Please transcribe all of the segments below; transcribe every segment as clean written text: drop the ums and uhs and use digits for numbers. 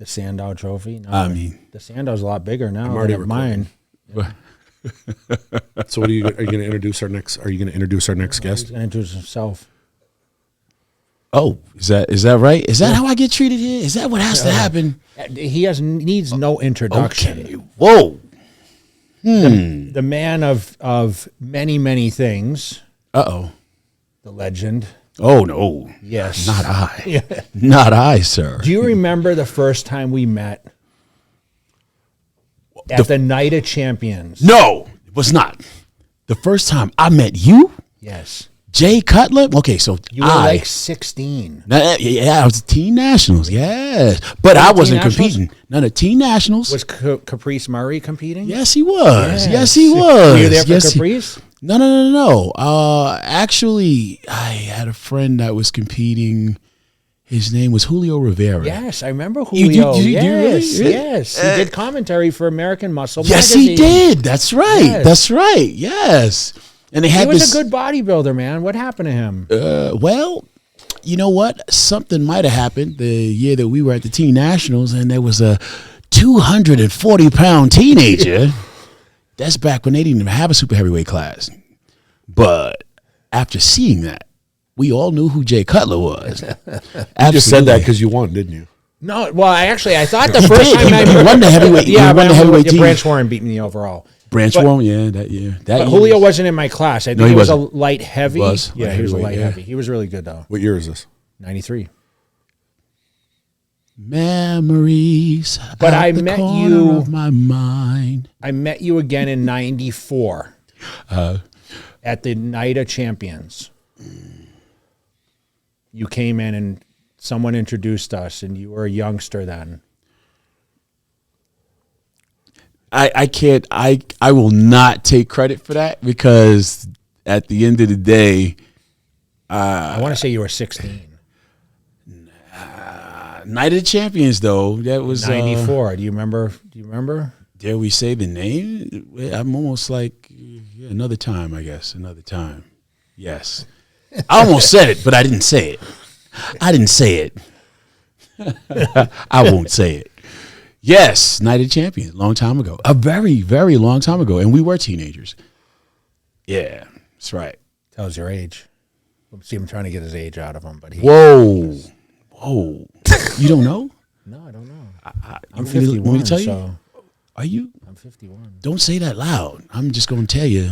Sandow Trophy. No, I mean, the Sandow's a lot bigger now already than mine. So what are you going to introduce our next? Are you going to introduce our next He's guest? going to introduce himself. oh, is that right? Is that how I get treated here? Is that what has to happen? He needs no introduction. Okay. Whoa. The man of many, many things. Uh-oh. The legend. Oh, no. Yes. Not I. Yeah. Not I, sir. Do you remember the first time we met at the Night of Champions? No, it was not. The first time I met you, Yes. Jay Cutler. Okay, so You were like 16. Yeah, I was Teen Nationals. Yes, but I wasn't Nationals? competing. None of Teen Nationals. Was Caprice Murray competing? Yes, he was. Yes. Yes, he was. Were you there for Yes, Caprice? No. Actually, I had a friend that was competing. His name was Julio Rivera. Yes, I remember You- Julio. you- you really? Yes. He did commentary for American Muscle Yes, Magazine. he did. That's right. Yes. That's right. Yes. And they He had was this. a good bodybuilder, man. What happened to him? Well, you know what? Something might have happened the year that we were at the Teen Nationals, and there was a 240-pound teenager. That's back when they didn't even have a super heavyweight class. But after seeing that, we all knew who Jay Cutler was. You just said that because you won, didn't you? No, well, I thought the He first did. time I He won the heavyweight. Yeah, he won the but heavyweight team. Branch Warren beat me overall. Branch but- Warren, yeah, that year. But Julio wasn't in my class. I think he he was wasn't. a light heavy. Was, Yeah, light he was a heavyweight, light yeah. heavy. He was really good though. What year is this? 93. Memories. But at I the met corner you- of my mind. I met you again in 94 at the Night of Champions. You came in and someone introduced us, and you were a youngster then. I can't. I will not take credit for that because at the end of the day, I want to say you were 16. Night of the Champions, though, that was 94. Do you remember? Dare we say the name? I'm almost like another time, I guess. Another time. Yes. I almost said it, but I didn't say it. I didn't say it. I won't say it. Yes, Night of Champions, long time ago. A very, very long time ago. And we were teenagers. Yeah, that's right. Tells your age. See, I'm trying to get his age out of him, but he. Whoa. You don't know? No, I don't know. I'm I'm 51. Want me to tell you? So Are you? I'm 51. Don't say that loud. I'm just going to tell you,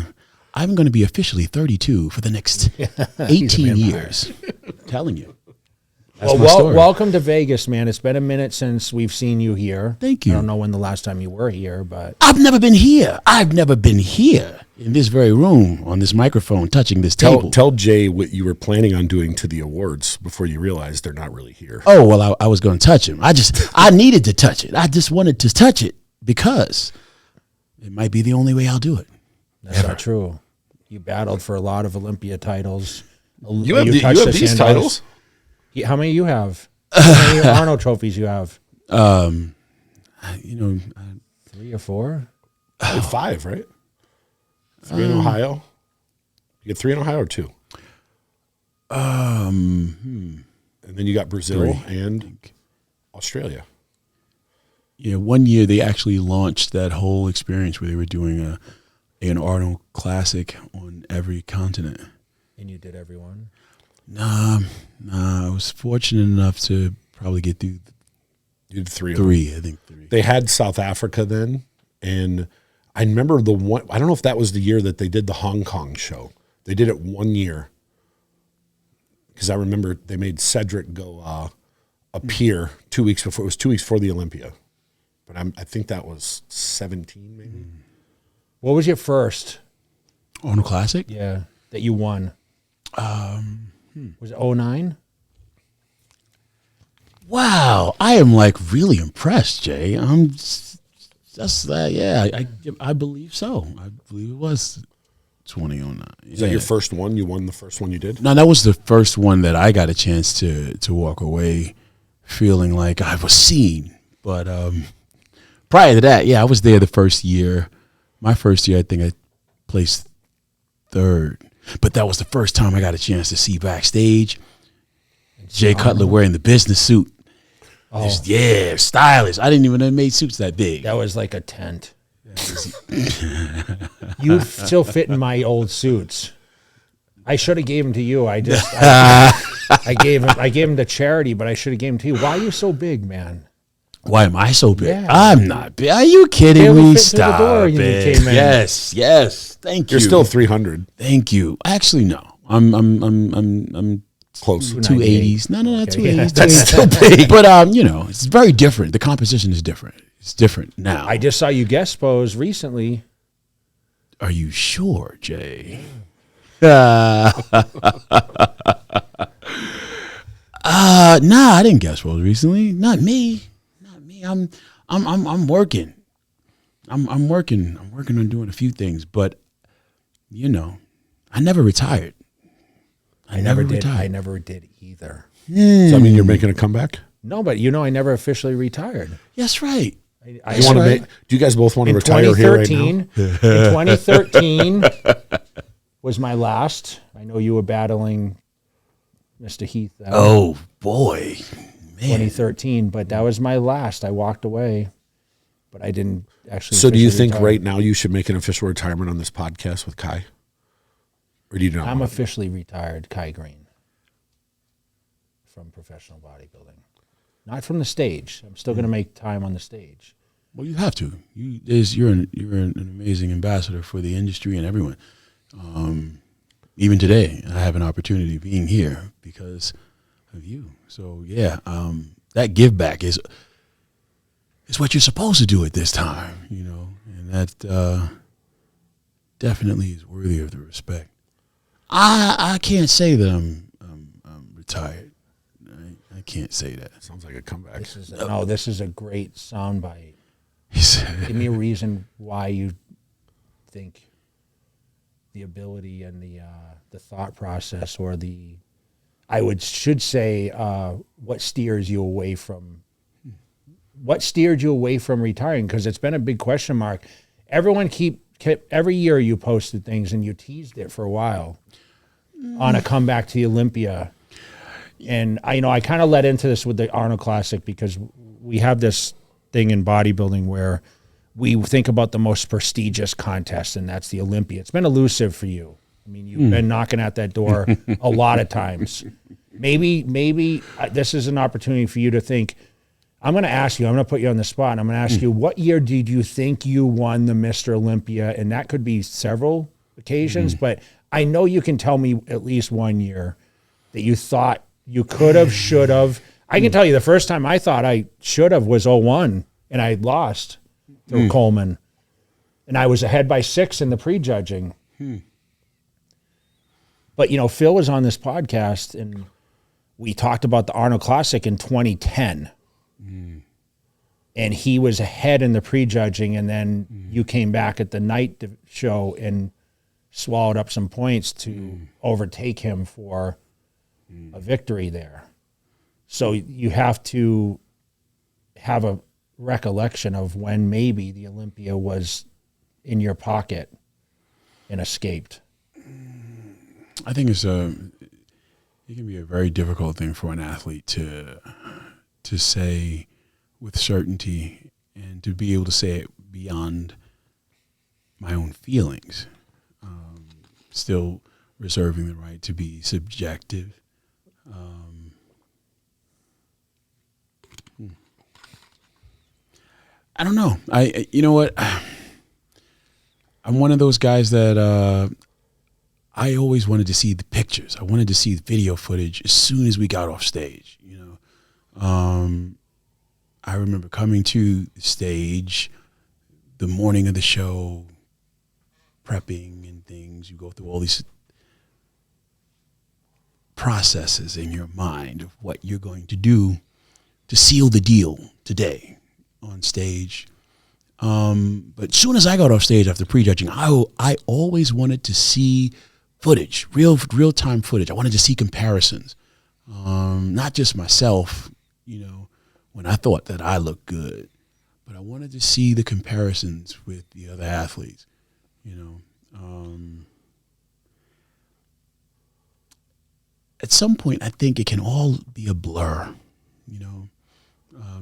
I'm going to be officially 32 for the next 18 years. I'm telling you. That's my story. Welcome to Vegas, man. It's been a minute since we've seen you here. Thank you. I don't know when the last time you were here, but I've never been here. I've never been here in this very room on this microphone touching this table. Tell Jay what you were planning on doing to the awards before you realized they're not really here. Oh, well, I was going to touch him. I needed to touch it. I just wanted to touch it because it might be the only way I'll do it. that's not true. You battled for a lot of Olympia titles. You have touched the these Sandows. titles? How many you have? How many Arnold trophies you have? You know, 3 or 4? Like 5, right? 3 in Ohio. You get 3 in Ohio or 2? And then you got Brazil 3, and Australia. yeah, one year they actually launched that whole experience where they were doing an Arnold Classic on every continent. And you did every one? Nah, I was fortunate enough to probably get through You did 3 of them. 3, I think 3. They had South Africa then, and I remember the one. I don't know if that was the year that they did the Hong Kong show. They did it 1 year because I remember they made Cedric go appear 2 weeks before. It was 2 weeks before the Olympia, but I think that was 17 maybe. What was your first? Arnold Classic? Yeah, that you won. Was it 09? Wow, I am like really impressed, Jay. I'm just yeah, I believe so. I believe it was 2009. Is that your first one? You won the first one you did? No, that was the first one that I got a chance to walk away feeling like I was seen. But prior to that, yeah, I was there the first year. My first year, I think I placed 3rd. But that was the first time I got a chance to see backstage Jay Cutler wearing the business suit. Yeah, stylish. I didn't even know they made suits that big. That was like a tent. You still fit in my old suits. I should have gave them to you. I gave them to charity, but I should have gave them to you. Why are you so big, man? Why am I so big? Yeah. I'm not big. Are you kidding me? Stop when you it. came in. Yes. Thank you. You're still 300. Thank you. Actually, no. I'm Close. 280s. No, Okay. 280s. That's still big. But it's very different. The composition is different. It's different now. I just saw you guest pose recently. Are you sure, Jay? Nah, I didn't guest pose recently. Not me. I'm working. I'm working. I'm working on doing a few things, but I never retired. I never did. retired. I never did either. Does that mean you're making a comeback? No, but I never officially retired. That's right. I You want to do you guys both want to retire here right now? In 2013 was my last. I know you were battling Mr. Heath. Oh boy, man. 2013, but that was my last. I walked away, but I didn't actually. So do you officially think retire. right now you should make an official retirement on this podcast with Kai? Or do you not? I'm officially retired, Kai Greene, from professional bodybuilding. Not from the stage. I'm still going to make time on the stage. Well, you have to. You're an amazing ambassador for the industry and everyone. Even today, I have an opportunity being here because of you. So yeah, that give back is what you're supposed to do at this time, and that definitely is worthy of the respect. I can't say that I'm retired. I can't say that. Sounds like a comeback. This is a great soundbite. Give me a reason why you think the ability and the thought process, or should say, what steered you away from retiring? Because it's been a big question mark. Everyone every year you posted things and you teased it for a while on a comeback to the Olympia. And I kind of led into this with the Arnold Classic because we have this thing in bodybuilding where we think about the most prestigious contest, and that's the Olympia. It's been elusive for you. I mean, you've been knocking at that door a lot of times. Maybe this is an opportunity for you to think. I'm going to ask you, I'm going to put you on the spot, and I'm going to ask you, what year did you think you won the Mr. Olympia? And that could be several occasions, but I know you can tell me at least one year that you thought you could have, should have. I can tell you the first time I thought I should have was 01, and I lost to Coleman. And I was ahead by 6 in the prejudging. But, Phil was on this podcast, and we talked about the Arnold Classic in 2010. And he was ahead in the prejudging, and then you came back at the night show and swallowed up some points to overtake him for a victory there. So you have to have a recollection of when maybe the Olympia was in your pocket and escaped. I think it can be a very difficult thing for an athlete to say with certainty, and to be able to say it beyond my own feelings, still reserving the right to be subjective. I don't know. You know what? I'm one of those guys that I always wanted to see the pictures. I wanted to see the video footage as soon as we got off stage. I remember coming to the stage the morning of the show, prepping and things. You go through all these processes in your mind of what you're going to do to seal the deal today on stage. But as soon as I got off stage after prejudging, I always wanted to see footage, real-time footage. I wanted to see comparisons, not just myself, when I thought that I looked good, but I wanted to see the comparisons with the other athletes, At some point, I think it can all be a blur,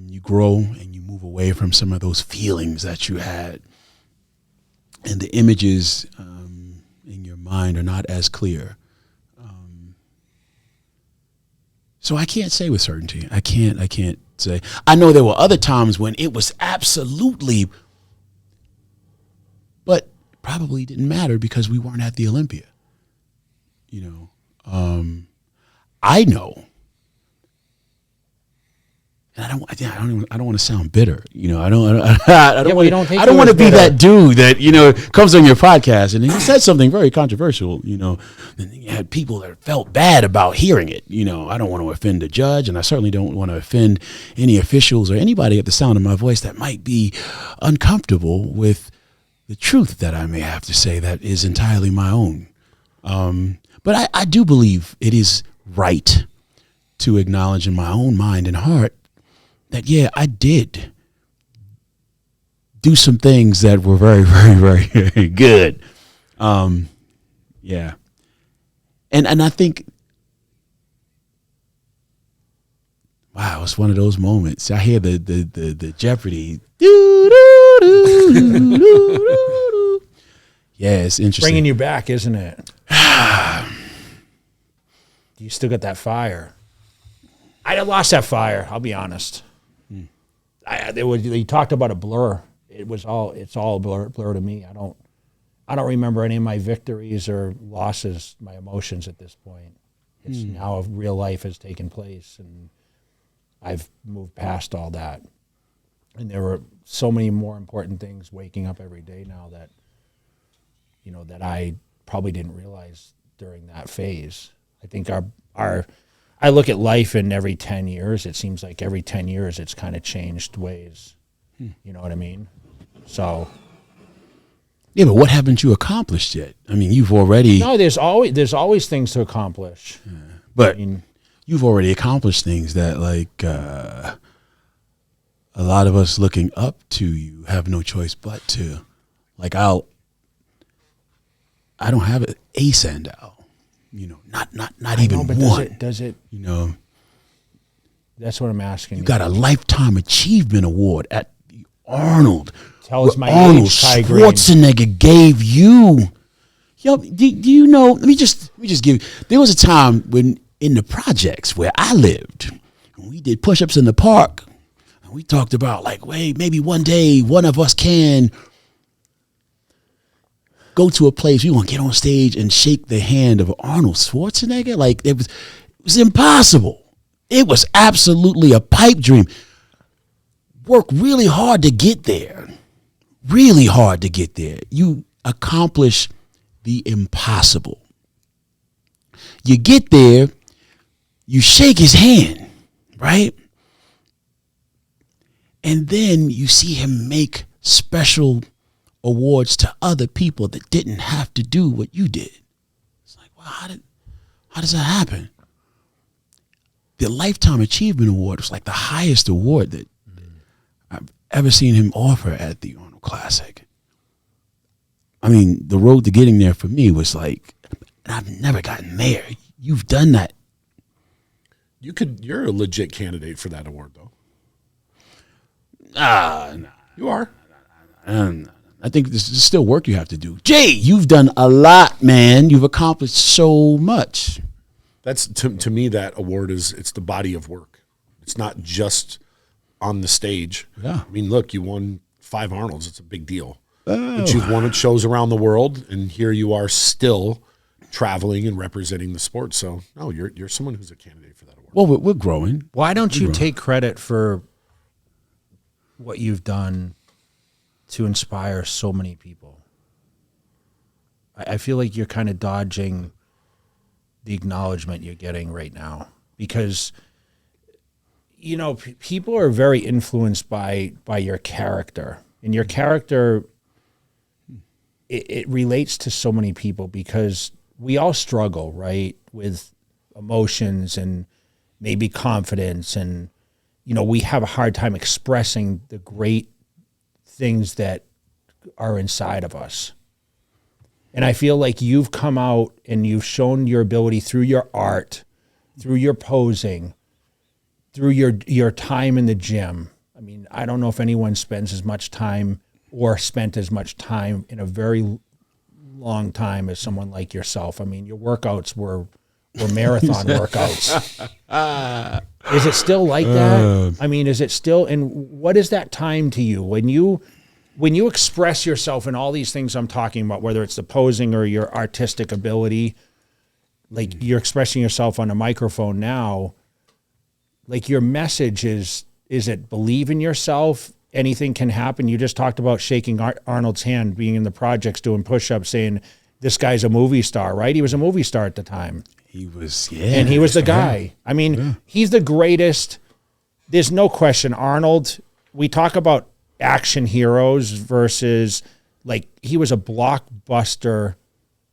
You grow and you move away from some of those feelings that you had, and the images in your mind are not as clear. So I can't say with certainty. I can't say. I know there were other times when it was absolutely, but probably didn't matter because we weren't at the Olympia. I know. And I don't want to sound bitter. I don't want to be that dude that, comes on your podcast and he said something very controversial, and you had people that felt bad about hearing it. I don't want to offend the judge, and I certainly don't want to offend any officials or anybody at the sound of my voice that might be uncomfortable with the truth that I may have to say that is entirely my own. But I do believe it is right to acknowledge in my own mind and heart that, yeah, I did do some things that were very, very, very, very good. Yeah. And I think, wow, it's one of those moments. I hear the Jeopardy. Yeah, it's interesting. Bringing you back, isn't it? You still got that fire. I lost that fire, I'll be honest. You talked about a blur. It's all blur to me. I don't remember any of my victories or losses, my emotions at this point. It's now real life has taken place, and I've moved past all that. And there were so many more important things waking up every day now that, that I probably didn't realize during that phase. I think I look at life in every 10 years. It seems like every 10 years it's kind of changed ways. You know what I mean? So. Yeah, but what haven't you accomplished yet? I mean, you've already. No, there's always things to accomplish. Yeah. But you've already accomplished things that, like, a lot of us looking up to you have no choice but to. Like, I don't have a Sandow. Not even one. Does it? That's what I'm asking. You got a Lifetime Achievement Award at the Arnold. Tell us my Arnold age, Ty Greene. Schwarzenegger gave you. Yo, do you know? Let me just give. There was a time when in the projects where I lived, we did push-ups in the park, and we talked about like, wait, maybe one day one of us can go to a place, we want to get on stage and shake the hand of Arnold Schwarzenegger. Like, it was impossible. It was absolutely a pipe dream. Work really hard to get there. Really hard to get there. You accomplish the impossible. You get there, you shake his hand, right? And then you see him make special awards to other people that didn't have to do what you did. It's like, wow, how does that happen? The Lifetime Achievement Award was like the highest award that I've ever seen him offer at the Arnold Classic. I mean, the road to getting there for me was like, I've never gotten there. You've done that. You're a legit candidate for that award, though. No. You are. I think there's still work you have to do. Jay, you've done a lot, man. You've accomplished so much. That's to me, that award it's the body of work. It's not just on the stage. Yeah. I mean, look, you won 5 Arnolds. It's a big deal. But you've won at shows around the world, and here you are still traveling and representing the sport. So, no, you're someone who's a candidate for that award. Well, we're growing. Why don't you take credit for what you've done to inspire so many people? I feel like you're kind of dodging the acknowledgement you're getting right now because, people are very influenced by your character, and your character, it relates to so many people because we all struggle, right, with emotions and maybe confidence, and, we have a hard time expressing the great things that are inside of us. And I feel like you've come out and you've shown your ability through your art, through your posing, through your time in the gym. I mean, I don't know if anyone spends as much time or spent as much time in a very long time as someone like yourself. I mean, your workouts were marathon workouts. Is it still like that? I mean, is it still, and what is that time to you when you express yourself in all these things I'm talking about, whether it's the posing or your artistic ability, like you're expressing yourself on a microphone now, like your message is it believe in yourself? Anything can happen. You just talked about shaking Arnold's hand, being in the projects, doing push-ups, saying this guy's a movie star, right? He was a movie star at the time. He was, and he was the guy. I mean, he's the greatest. There's no question. Arnold, we talk about action heroes versus, like, he was a blockbuster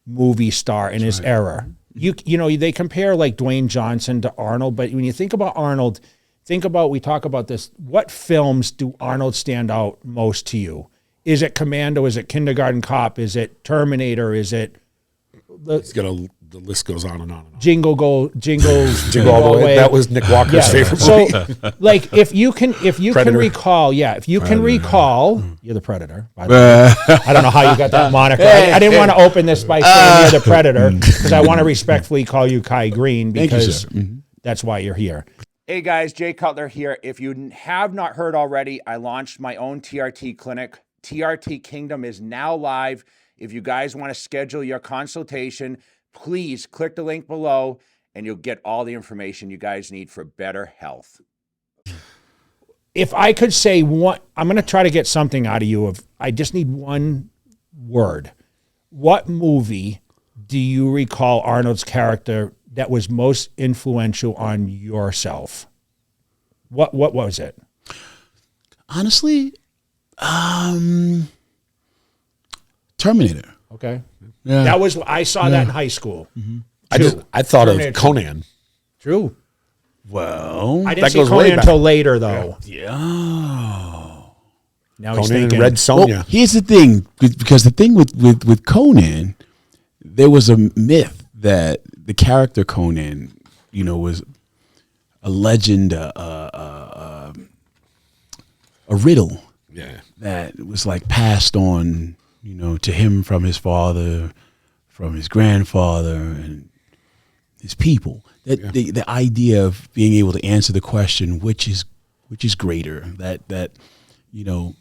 movie star in his era. You know, they compare like Dwayne Johnson to Arnold, but when you think about Arnold, we talk about this, what films do Arnold stand out most to you? Is it Commando? Is it Kindergarten Cop? Is it Terminator? Is it the list goes on and on and on. Jingle All the Way. That was Nick Walker's favorite movie. So, like, if you can recall, you're the Predator, by the way. I don't know how you got that moniker. I didn't want to open this by saying you're the Predator, because I want to respectfully call you Kai Greene, because that's why you're here. Hey guys, Jay Cutler here. If you have not heard already, I launched my own TRT clinic. TRT Kingdom is now live. If you guys want to schedule your consultation, please click the link below and you'll get all the information you guys need for better health. If I could say one, I'm going to try to get something out of you. I just need one word. What movie do you recall Arnold's character that was most influential on yourself? What was it? Honestly, Terminator. Okay. Yeah. I saw that in high school. Mm-hmm. I thought of Conan. True. Well, I didn't see Conan until later, though. Yeah. Now Conan he's thinking, and Red Sonja. Well, here's the thing, because the thing with Conan, there was a myth that the character Conan, you know, was a legend, a riddle that was like passed on, you know, to him from his father, from his grandfather, and his people. That the idea of being able to answer the question, which is greater, that you know,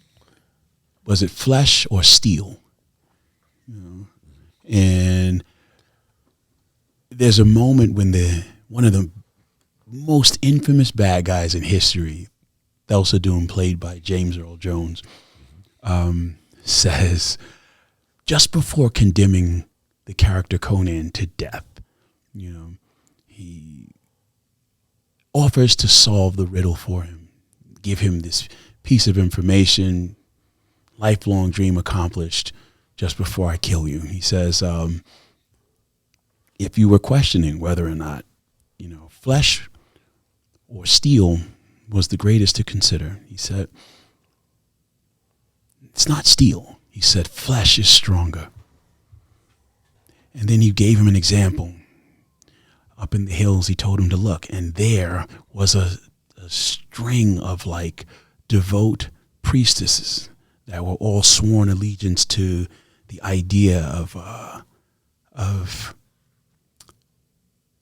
was it flesh or steel? You know, and there's a moment when one of the most infamous bad guys in history, Thulsa Doom, played by James Earl Jones, says, just before condemning the character Conan to death, you know, he offers to solve the riddle for him, give him this piece of information, lifelong dream accomplished, just before I kill you. He says, if you were questioning whether or not, you know, flesh or steel was the greatest to consider, he said, it's not steel. He said, flesh is stronger. And then he gave him an example. Up in the hills, he told him to look, and there was a string of like devout priestesses that were all sworn allegiance to the idea of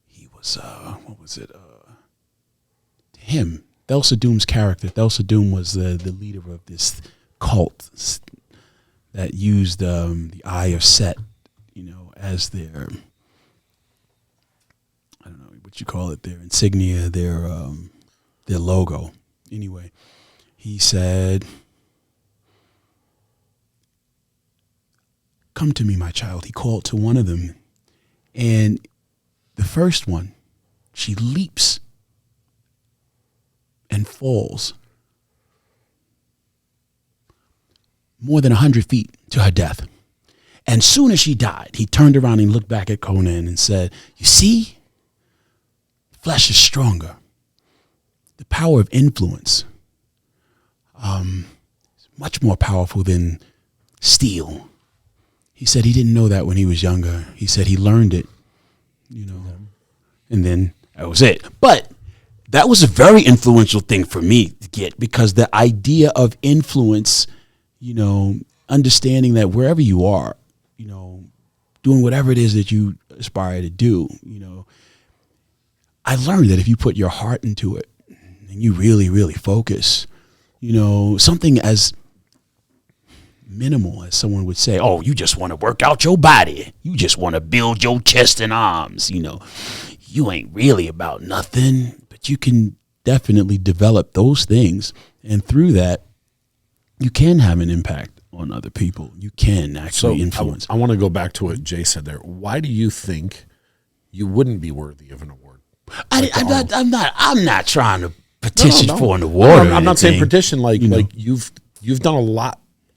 he was what was it? To him, Thulsa Doom's character. Thulsa Doom was the leader of this cult that used the Eye of Set, you know, as their, I don't know what you call it, their insignia, their logo. Anyway, he said, "Come to me, my child." He called to one of them, and the first one, she leaps and falls more than 100 feet to her death. And soon as she died, he turned around and looked back at Conan and said, "You see, flesh is stronger. The power of influence is much more powerful than steel." He said he didn't know that when he was younger. He said he learned it, you know, and then that was it. But that was a very influential thing for me to get, because the idea of influence, understanding that wherever you are, doing whatever it is that you aspire to do, I learned that if you put your heart into it and you really, really focus, something as minimal as someone would say, oh, you just want to work out your body. You just want to build your chest and arms. You ain't really about nothing, but you can definitely develop those things. And through that, you can have an impact on other people. You can actually influence. I want to go back to what Jay said there. Why do you think you wouldn't be worthy of an award? I'm not trying to petition for an award. I'm not saying petition like you've done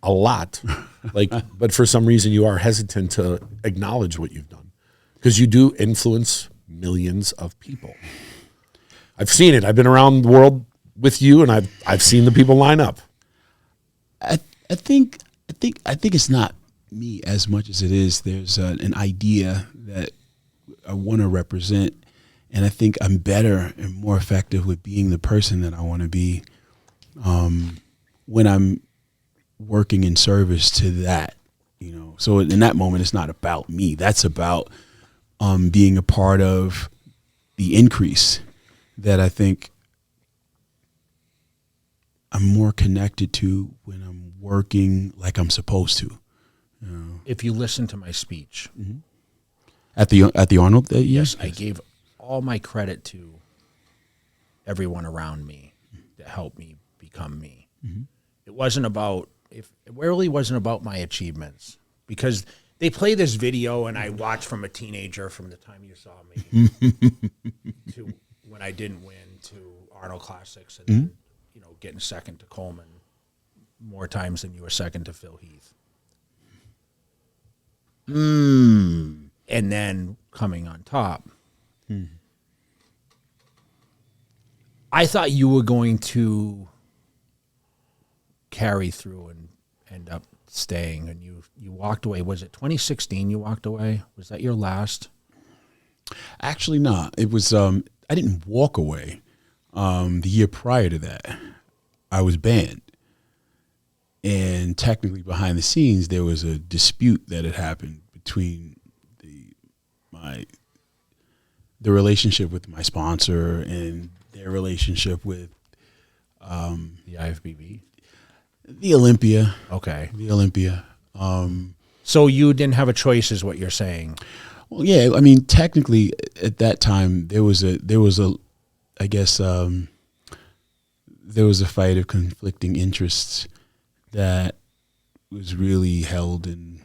a lot, but for some reason you are hesitant to acknowledge what you've done, because you do influence millions of people. I've seen it. I've been around the world with you, and I've seen the people line up. I think it's not me as much as it is. There's an idea that I want to represent, and I think I'm better and more effective with being the person that I want to be when I'm working in service to that. So in that moment, it's not about me. That's about being a part of the increase that I think I'm more connected to when I'm working like I'm supposed to. If you listen to my speech, At the Arnold, yes, I gave all my credit to everyone around me that helped me become me. It really wasn't about my achievements, because they play this video and I watched from a teenager from the time you saw me to when I didn't win to Arnold Classics and then, getting second to Coleman more times than you were second to Phil Heath. And then coming on top. I thought you were going to carry through and end up staying, and you walked away. Was it 2016 you walked away? Was that your last? Actually, not. It was, I didn't walk away. The year prior to that, I was banned. And technically behind the scenes, there was a dispute that had happened between the relationship with my sponsor and their relationship with The IFBB? the Olympia. Okay. The Olympia. So you didn't have a choice is what you're saying. Well, yeah, I mean, technically at that time there was a I guess there was a fight of conflicting interests that was really held in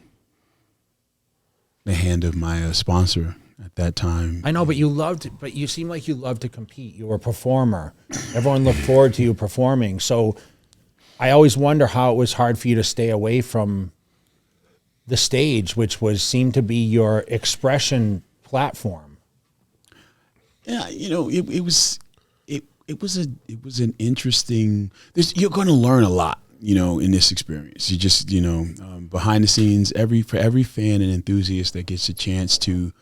the hand of my sponsor at that time. I know, but you seem like you loved to compete. You were a performer. Everyone looked forward to you performing. So I always wonder how it was hard for you to stay away from the stage, which seemed to be your expression platform. Yeah, it was an interesting. You're going to learn a lot, in this experience. You just, behind the scenes, for every fan and enthusiast that gets a chance to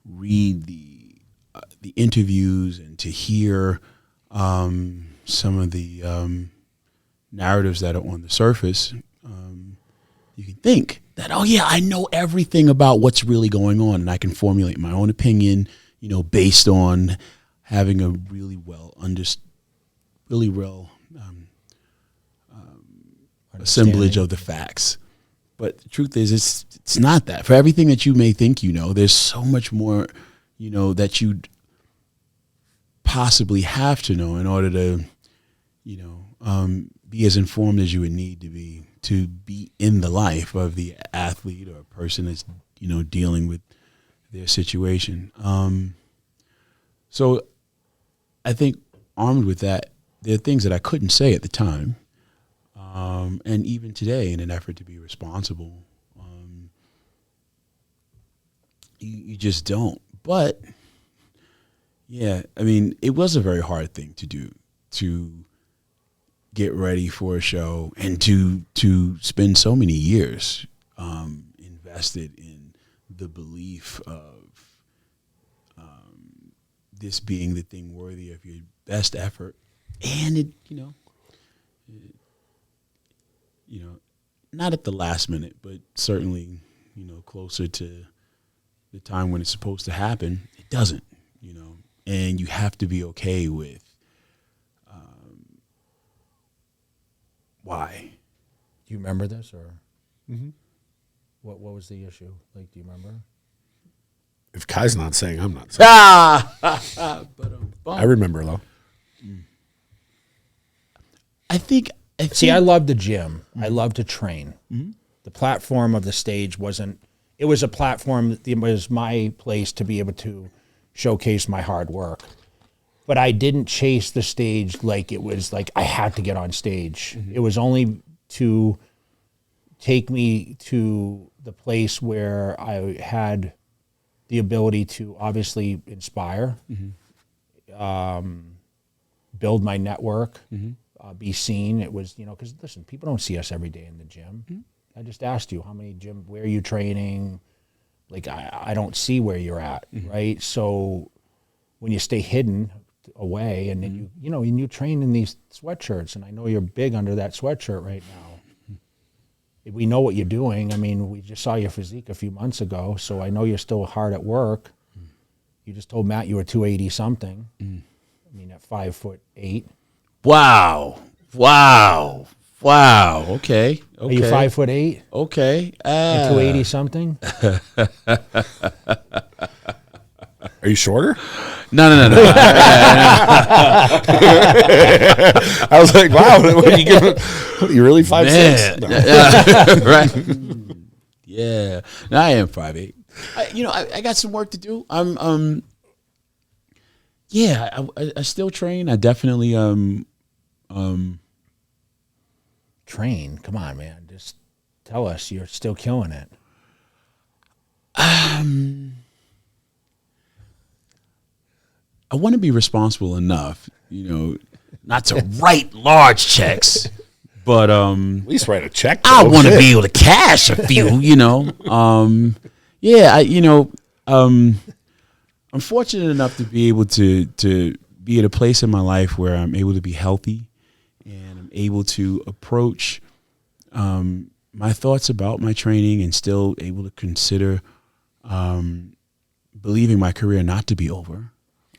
read the interviews and to hear some of the narratives that are on the surface, you can think that, oh yeah, I know everything about what's really going on, and I can formulate my own opinion, based on having a really well assemblage of the facts. But the truth is, it's not that. For everything that you may think there's so much more, that you'd possibly have to know in order to, be as informed as you would need to be in the life of the athlete or a person that's, dealing with their situation. So I think armed with that, there are things that I couldn't say at the time. And even today, in an effort to be responsible, you just don't. But yeah, I mean, it was a very hard thing to do, to get ready for a show and to spend so many years invested in the belief of this being the thing worthy of your best effort, and it, not at the last minute, but certainly, closer to the time when it's supposed to happen, it doesn't, and you have to be okay with why. Do you remember this, or what was the issue? Like, do you remember? If Kai's not saying, I'm not saying. I remember, though. I think I love the gym. I love to train. The platform of the stage it was a platform, it was my place to be able to showcase my hard work. But I didn't chase the stage like it was like I had to get on stage. It was only to take me to the place where I had the ability to obviously inspire, build my network, be seen. It was, because listen, people don't see us every day in the gym. I just asked you where are you training? Like, I don't see where you're at, right? So when you stay hidden away and then and you train in these sweatshirts, and I know you're big under that sweatshirt right now. We know what you're doing. I mean, we just saw your physique a few months ago, so I know you're still hard at work. You just told Matt you were 280 something. I mean, at 5'8". Wow. Okay. Are you 5'8"? Okay. And 280 something? Are you shorter? No. I was like, wow, what are you giving? What are you really 5'6"? No. Right. Yeah. No, I am 5'8". I got some work to do. I still train. I definitely Train? Come on, man. Just tell us you're still killing it. I want to be responsible enough, not to write large checks, but At least write a check. I want to be able to cash a few, I'm fortunate enough to be able to be at a place in my life where I'm able to be healthy and I'm able to approach my thoughts about my training and still able to consider believing my career not to be over.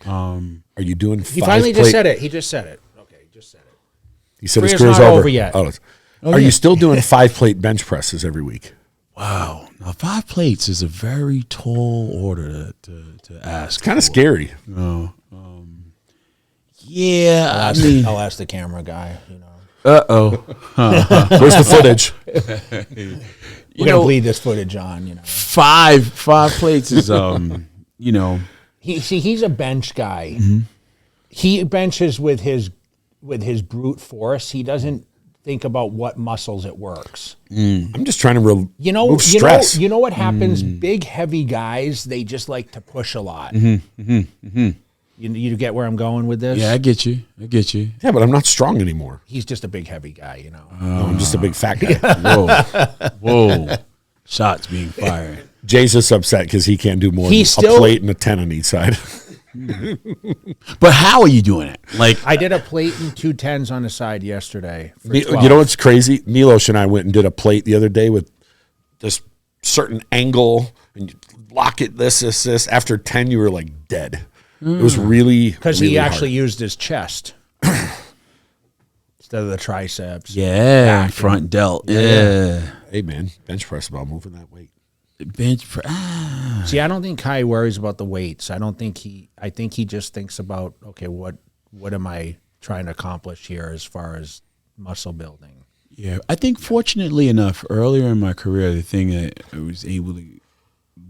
Are you doing 5 He finally just said it. He just said it. Okay, he just said it. He said his Career's career's not over. over yet. Are you still doing 5-plate bench presses every week? Wow. Now 5 plates is a very tall order to ask. It's kind of scary. No. Yeah, I'll ask the camera guy. Uh-oh. Where's the footage? We're gonna bleed this footage on. 5 plates is He's a bench guy. He benches with his brute force. He doesn't think about what muscles it works. I'm just trying to remove stress. You know what happens? Big, heavy guys, they just like to push a lot. You get where I'm going with this? Yeah, I get you. Yeah, but I'm not strong anymore. He's just a big, heavy guy, No, I'm just a big fat guy. Whoa. Shots being fired. Jay's just upset because he can't do more than a plate and a 10 on each side. But how are you doing it? Like, I did a plate and 2 10s on the side yesterday. For You 12. know what's crazy? Milos and I went and did a plate the other day with this certain angle, and you lock it this. After 10, you were like dead. It was really Because really he actually hard. used his chest instead of the triceps. yeah, front delt. Yeah. Hey man, bench press about moving that weight. Bench press. See, I don't think Kai worries about the weights. I think he just thinks about, okay, what am I trying to accomplish here as far as muscle building? Yeah, I think fortunately enough, earlier in my career, the thing that I was able to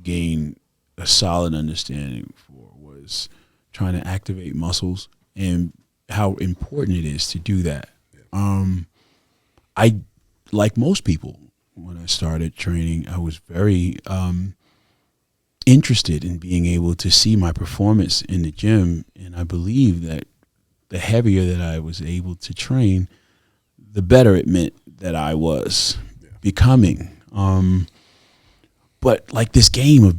gain a solid understanding for was trying to activate muscles and how important it is to do that. I, like most people, when I started training, I was very interested in being able to see my performance in the gym, and I believe that the heavier that I was able to train, the better it meant that I was becoming. But like this game of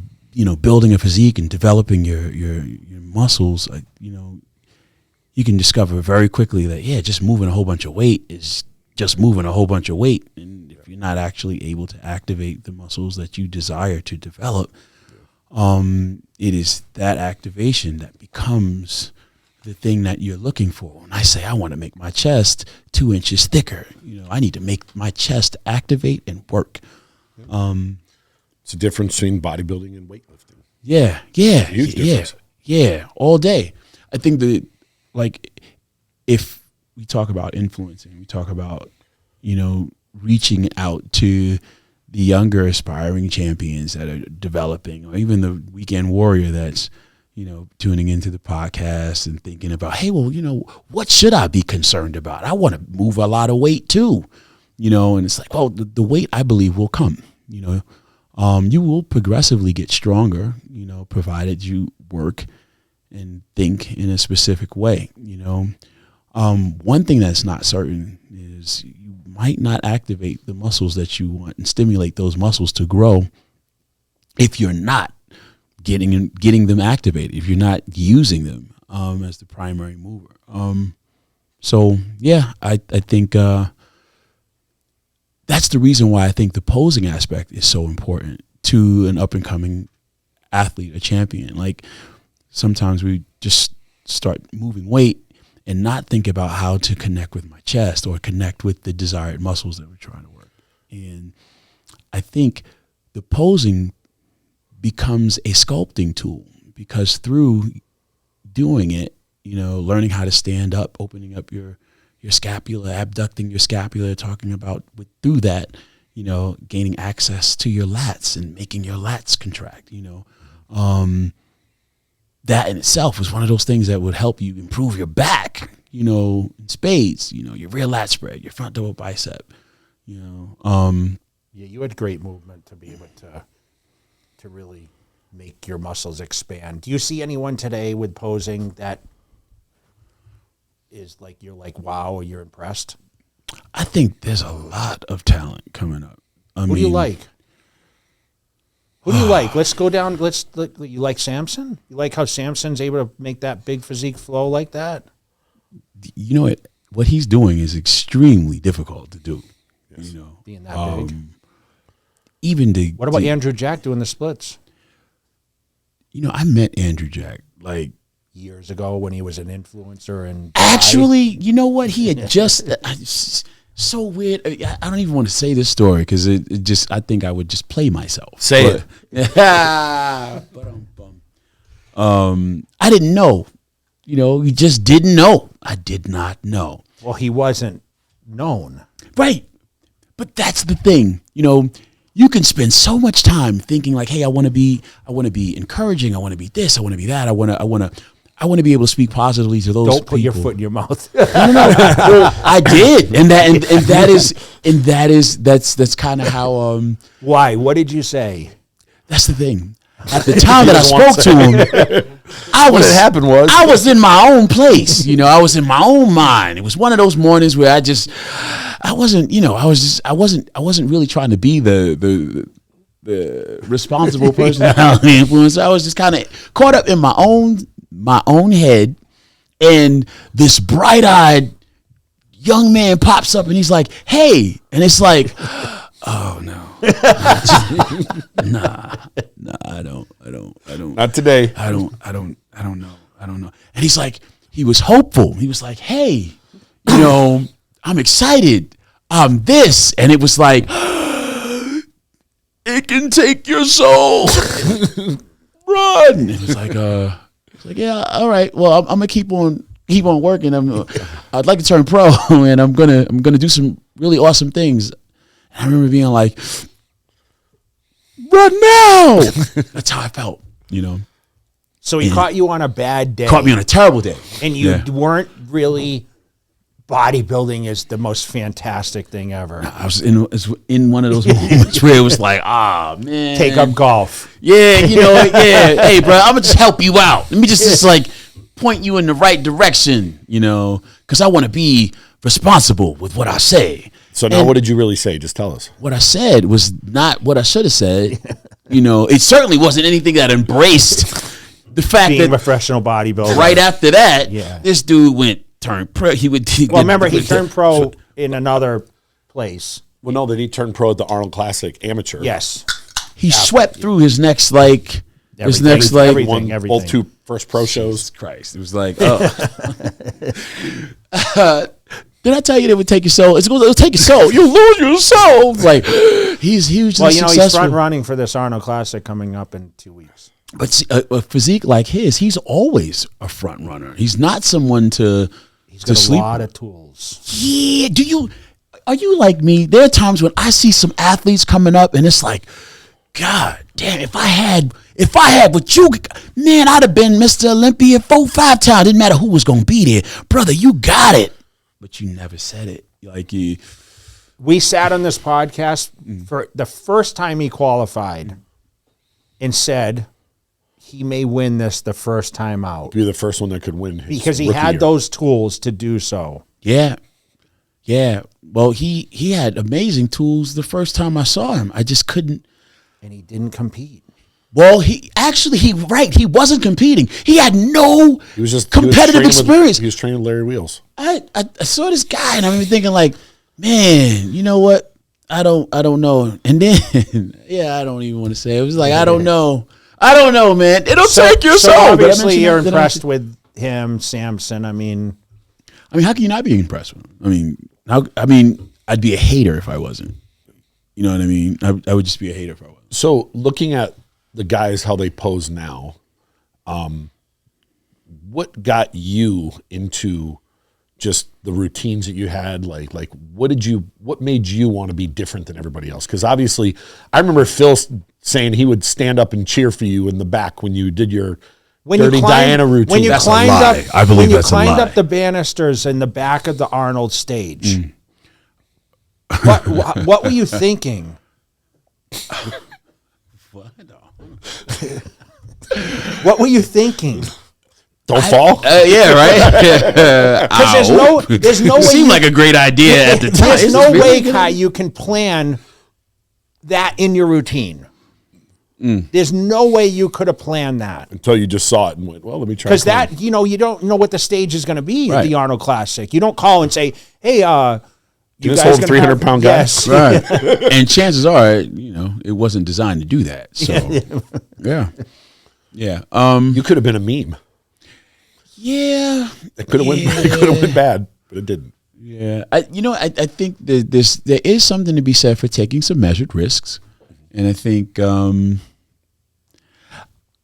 building a physique and developing your muscles, you can discover very quickly that, just moving a whole bunch of weight is just moving a whole bunch of weight. And if you're not actually able to activate the muscles that you desire to develop, it is that activation that becomes the thing that you're looking for. When I say I want to make my chest 2 inches thicker, I need to make my chest activate and work. It's a difference between bodybuilding and weightlifting. Yeah, Huge difference. Yeah, all day. I think that, if we talk about influencing, we talk about, reaching out to the younger aspiring champions that are developing, or even the weekend warrior that's, tuning into the podcast and thinking about, hey, well, what should I be concerned about? I want to move a lot of weight too, and it's like, well, the weight I believe will come, you will progressively get stronger, provided you work and think in a specific way. One thing that's not certain is you might not activate the muscles that you want and stimulate those muscles to grow if you're not getting them activated, if you're not using them as the primary mover. I think that's the reason why I think the posing aspect is so important to an up and coming athlete, a champion. Like, sometimes we just start moving weight and not think about how to connect with my chest or connect with the desired muscles that we're trying to work. And I think the posing becomes a sculpting tool, because through doing it, learning how to stand up, opening up your scapula, abducting your scapula, talking about through that, gaining access to your lats and making your lats contract, that in itself was one of those things that would help you improve your back, in spades, your rear lat spread, your front double bicep, Yeah, you had great movement to be able to really make your muscles expand. Do you see anyone today with posing that is like, you're like, wow, or you're impressed? I think there's a lot of talent coming up. Who do you like? Who do you like? Let's go down. You like Samson? You like how Samson's able to make that big physique flow like that? What he's doing is extremely difficult to do. Yes. Being that big. What about Andrew Jack doing the splits? I met Andrew Jack years ago when he was an influencer, and actually, you know what? He had just so weird. I don't even want to say this story because I think I would just play myself. Say it. I didn't know. He just didn't know. I did not know. Well, he wasn't known. Right. But that's the thing. You can spend so much time thinking like, hey, I want to be encouraging. I want to be this. I want to be that. I want to be able to speak positively to those people. Don't put your foot in your mouth. No. I did. And that's kind of how, why? What did you say? That's the thing. At the time that I spoke to him, what had happened was I was in my own place. I was in my own mind. It was one of those mornings where I wasn't really trying to be the responsible personality influencer. I was just kind of caught up in my own head, and this bright-eyed young man pops up and he's like, "Hey," and it's like, oh no. Nah, I don't. Not today. I don't know. And he's like, he was hopeful. He was like, hey, I'm excited. I'm this. And it was like, it can take your soul. Run. It was like, yeah, all right. Well, I'm gonna keep on working. I'd like to turn pro, and I'm gonna do some really awesome things. And I remember being like, run now. That's how I felt, So he caught you on a bad day. Caught me on a terrible day. And you weren't really, bodybuilding is the most fantastic thing ever. I was in one of those moments where it was like, man. Take up golf. Yeah, yeah. Hey, bro, I'm going to just help you out. Let me just point you in the right direction, because I want to be responsible with what I say. So now what did you really say? Just tell us. What I said was not what I should have said. It certainly wasn't anything that embraced the fact Being that a professional bodybuilder. right after that, Yeah. this dude turned pro. Remember, he turned pro in another place. Well, no, then he turned pro at the Arnold Classic Amateur. Yes. He swept through his next Everything. Won Everything. both two first pro shows. Christ. It was like, oh. Did I tell you they would take your soul? It'll take your soul. You'll lose your soul. Like, he's hugely successful. He's front running for this Arnold Classic coming up in 2 weeks. But see, a physique like his, he's always a front runner. He's not someone to He's got sleep a lot with. of tools. Yeah. Are you like me? There are times when I see some athletes coming up and it's like, God damn, if I had what you, man, I'd have been Mr. Olympia 4-5 times. Didn't matter who was going to be there. Brother, you got it. But you never said it. We sat on this podcast for the first time he qualified and said he may win this the first time out. Be the first one that could win his Because he rookie had year. those tools to do so. Yeah. Yeah. Well, he had amazing tools the first time I saw him. I just couldn't. And he didn't compete. Well, he wasn't competing. He had no competitive experience. He was training with Larry Wheels. I saw this guy and I'm thinking like, man, you know what? I don't know. And then, I don't even want to say it. It was like, I don't know, man. It'll take your soul. Obviously, you're impressed with him, Samson. I mean, how can you not be impressed with him? I'd be a hater if I wasn't. You know what I mean? I would just be a hater if I wasn't. So looking at the guys, how they pose now, what got you into just the routines that you had? Like what made you want to be different than everybody else? Because obviously, I remember Phil saying he would stand up and cheer for you in the back when you did your Dirty Diana routine. When you That's climbed a lie. up, I believe when you that's a climbed lie. up the banisters in the back of the Arnold stage, what were you thinking? What were you thinking? Don't fall. Yeah, right. Because there's no way. Seemed like a great idea at the time. There's no way, Kai, you can plan that in your routine. There's no way you could have planned that. Until you just saw it and went, well, let me try. Because that, you don't know what the stage is going to be at the Arnold Classic. You don't call and say, hey, you this guys hold 300-pound guy? Yes. Right. And chances are, it wasn't designed to do that. So, yeah. You could have been a meme. Yeah. It could have went bad, but it didn't. Yeah. I think that there is something to be said for taking some measured risks. And I think, I'm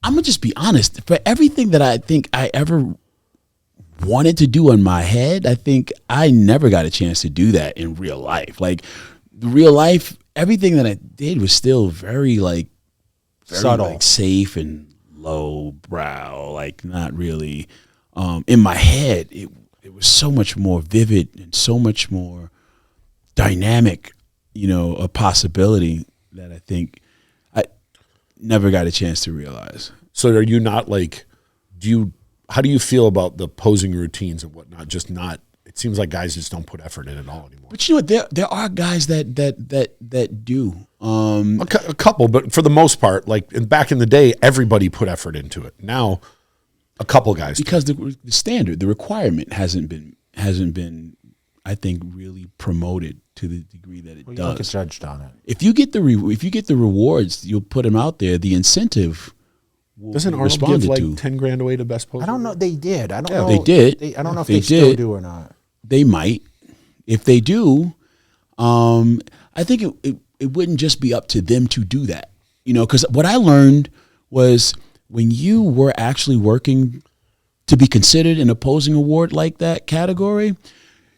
going to just be honest. For everything that I think I ever wanted to do in my head, I think I never got a chance to do that in real life. Like, the real life, everything that I did was still very subtle, like, safe and low brow, like not really. In my head, it was so much more vivid and so much more dynamic, a possibility that I think I never got a chance to realize. So are you not how do you feel about the posing routines and whatnot? It seems like guys just don't put effort in at all anymore. But you know what? There are guys that do. A couple, but for the most part, back in the day, everybody put effort into it. Now, a couple guys because the standard, the requirement hasn't been, I think, really promoted to the degree that it does. You don't get judged on it. If you get the rewards, you'll put them out there. The incentive will Doesn't be Arnold give responded to. 10 grand away to best poser? I don't know. They did. I don't know. They did. I don't know if They they still did. do or not. They might. If they do, I think it wouldn't just be up to them to do that. Because what I learned was when you were actually working to be considered in a posing award like that category,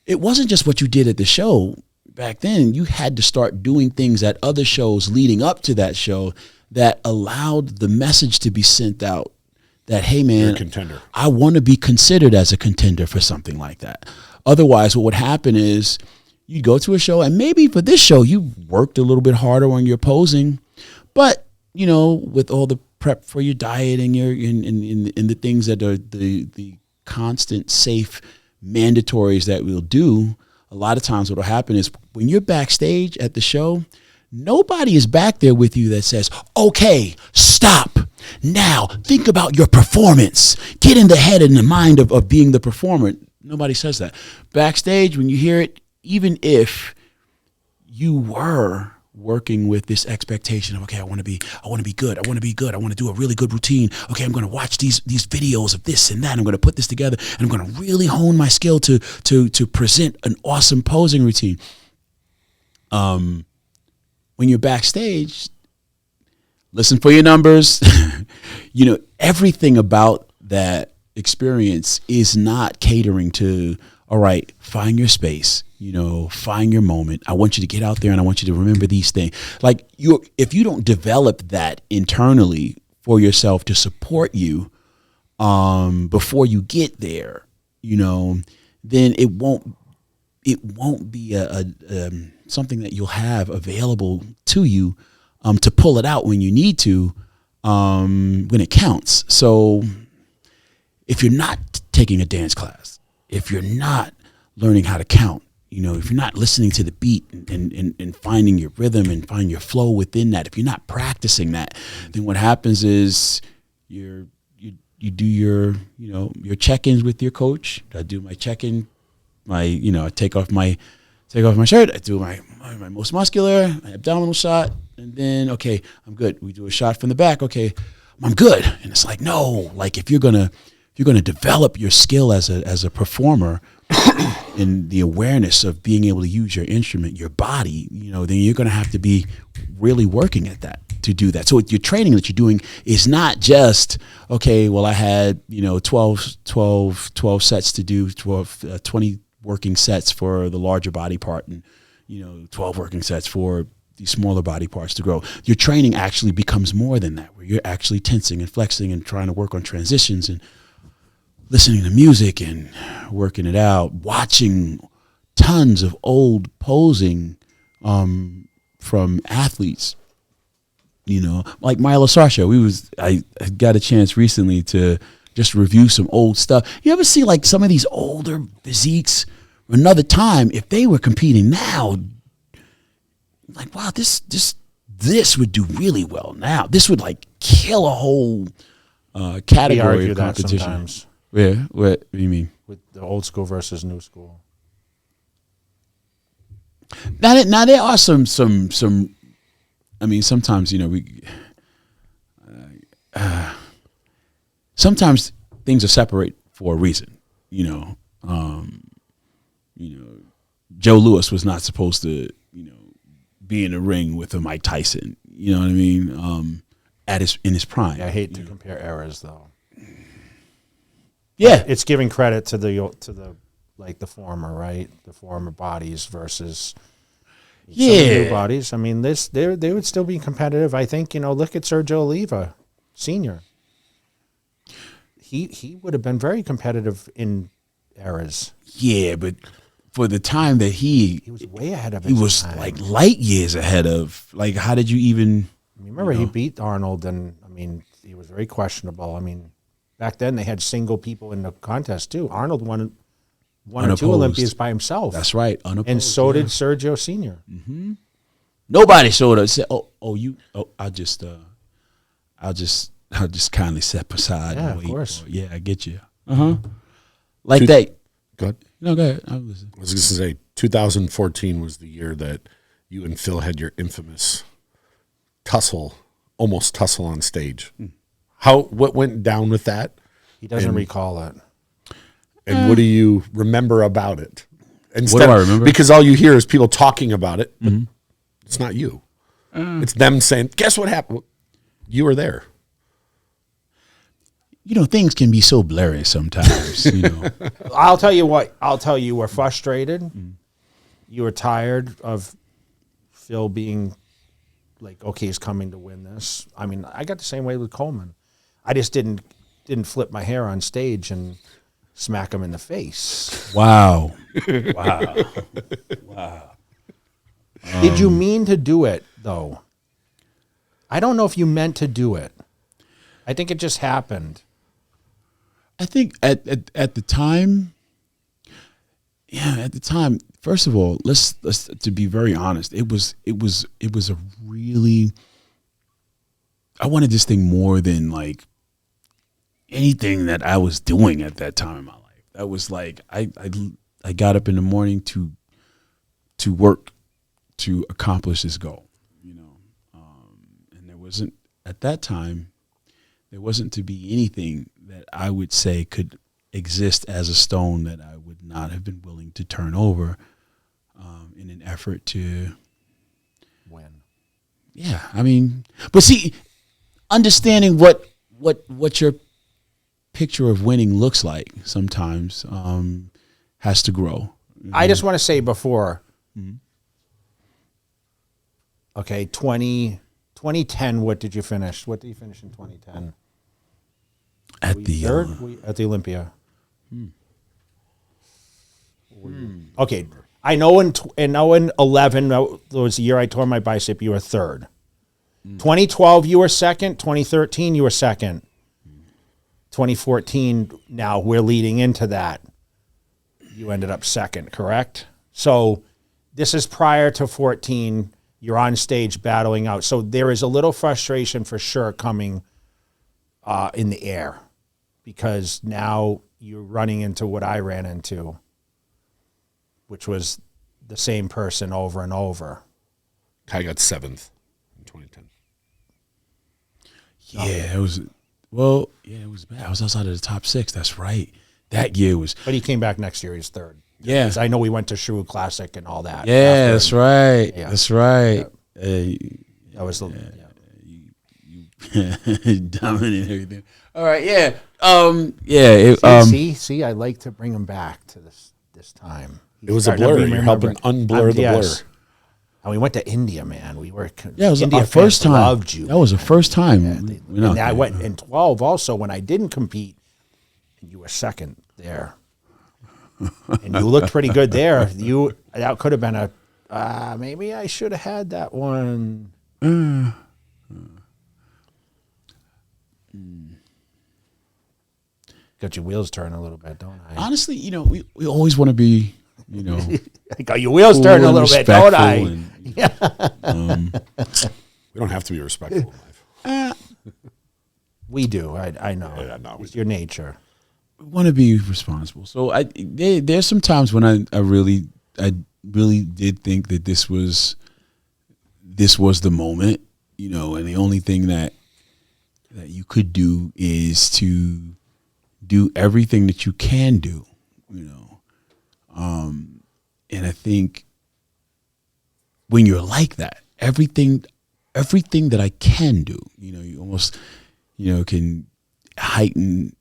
it wasn't just what you did at the show. Back then, you had to start doing things at other shows leading up to that show that allowed the message to be sent out that, hey, man, You're a contender. I want to be considered as a contender for something like that. Otherwise, what would happen is you'd go to a show, and maybe for this show, you worked a little bit harder on your posing, but, with all the prep for your diet and your in the things that are the constant, safe mandatories that we'll do, a lot of times what will happen is when you're backstage at the show, nobody is back there with you that says, okay, stop. Now think about your performance. Get in the head and the mind of being the performer. Nobody says that. Backstage, when you hear it, even if you were working with this expectation of, okay, I want to be good. I want to do a really good routine. Okay, I'm going to watch these videos of this and that. I'm going to put this together, and I'm going to really hone my skill to present an awesome posing routine. When you're backstage, listen for your numbers. Everything about that experience is not catering to, all right, find your space, find your moment. I want you to get out there and I want you to remember these things. Like if you don't develop that internally for yourself to support you before you get there, then it won't be a something that you'll have available to you to pull it out when you need to, when it counts. So if you're not taking a dance class, if you're not learning how to count, if you're not listening to the beat and finding your rhythm and finding your flow within that, if you're not practicing that, then what happens is you do your check-ins with your coach. I do my check-in, I take off my shirt, I do my most muscular, my abdominal shot, and then, okay, I'm good. We do a shot from the back, okay, I'm good. And it's like, no, like if you're gonna develop your skill as a performer and the awareness of being able to use your instrument, your body, then you're gonna have to be really working at that to do that. So your training that you're doing is not just, okay, well, I had 12 sets to do, 20 working sets for the larger body part, and 12 working sets for the smaller body parts to grow. Your training actually becomes more than that, where you're actually tensing and flexing and trying to work on transitions and listening to music and working it out, watching tons of old posing from athletes, like Milo Sarsha. I got a chance recently to just review some old stuff. You ever see like some of these older physiques another time, if they were competing now, like, wow, this would do really well now. This would like kill a whole category of competition. That sometimes. Yeah, what do you mean? With the old school versus new school. Now there are some. I mean, sometimes sometimes things are separate for a reason. Joe Louis was not supposed to, be in a ring with a Mike Tyson. You know what I mean? In his prime. Yeah, I hate to compare eras, though. Yeah, it's giving credit to the former, right? The former bodies versus some new bodies. I mean, they would still be competitive. I think, look at Sergio Oliva, Sr. He would have been very competitive in eras. Yeah, but for the time that he was way ahead of his time. He was like light years ahead of, like, how did you even? Remember, he beat Arnold, and he was very questionable. Back then they had single people in the contest too. Arnold won or two Olympias by himself. That's right, unopposed. And so did Sergio Sr. Mm-hmm. Nobody showed up. Said, I'll just kindly step aside. Yeah, and wait. Of course. Yeah, I get you. Like that. Go ahead. No, go ahead. I'm listening. I was going to say 2014 was the year that you and Phil had your infamous almost tussle on stage. What went down with that? He doesn't recall it. And what do you remember about it? What do I remember? Because all you hear is people talking about it, but it's not you. It's them saying, guess what happened? You were there. Things can be so blurry sometimes. I'll tell you what. You were frustrated. You were tired of Phil being like, okay, he's coming to win this. I got the same way with Coleman. I just didn't flip my hair on stage and smack him in the face. Wow. Did you mean to do it, though? I don't know if you meant to do it. I think it just happened. I think at the time, First of all, let's to be very honest, it was a really, I wanted this thing more than like anything that I was doing at that time in my life. That was like I got up in the morning to work to accomplish this goal, you know, and there wasn't at that time there wasn't to be anything that I would say could exist as a stone that I would not have been willing to turn over in an effort to Win. Yeah, I mean, but see, understanding what your picture of winning looks like sometimes has to grow. I just want to say before, okay, 2010, what did you finish? What did you finish in 2010? At Were the you third? At the Olympia. Okay, I know in 11, that was the year I tore my bicep, you were third. 2012, you were second. 2013, you were second. 2014, now we're leading into that. You ended up second, correct? So this is prior to 14. You're on stage battling out. So there is a little frustration for sure coming in the air, because now you're running into what I ran into, which was the same person over and over. I got 7th in 2010. Yeah, it was. Well, yeah, it was bad. I was outside of the top 6. That's right. That year was. But he came back next year. He's third. Yeah, 'Cause I know we went to Shrew Classic and all that. Yeah, that's right. Yeah. That's right. That was the. You dominated everything. All right. Yeah. Yeah. See, I like to bring him back to this time. It was a blur. You're helping unblur the blur. And we went to India, man. We were. Yeah, it was India our first time. Loved you. That was the first time. And I went in 12 also when I didn't compete, and you were second there. And you looked pretty good there. That could have been a maybe I should have had that one. Got your wheels turning a little bit, don't I? Honestly, you know, we always want to be, you know, I got your wheels turning a little bit, don't I? We don't have to be respectful in life. We do. I know. Yeah, no, it's your nature. We want to be responsible. So there's some times when I really did think that this was the moment, you know, and the only thing that you could do is to do everything that you can do, you know. And I think when you're like that, everything that I can do, you know, you almost, you know, can heighten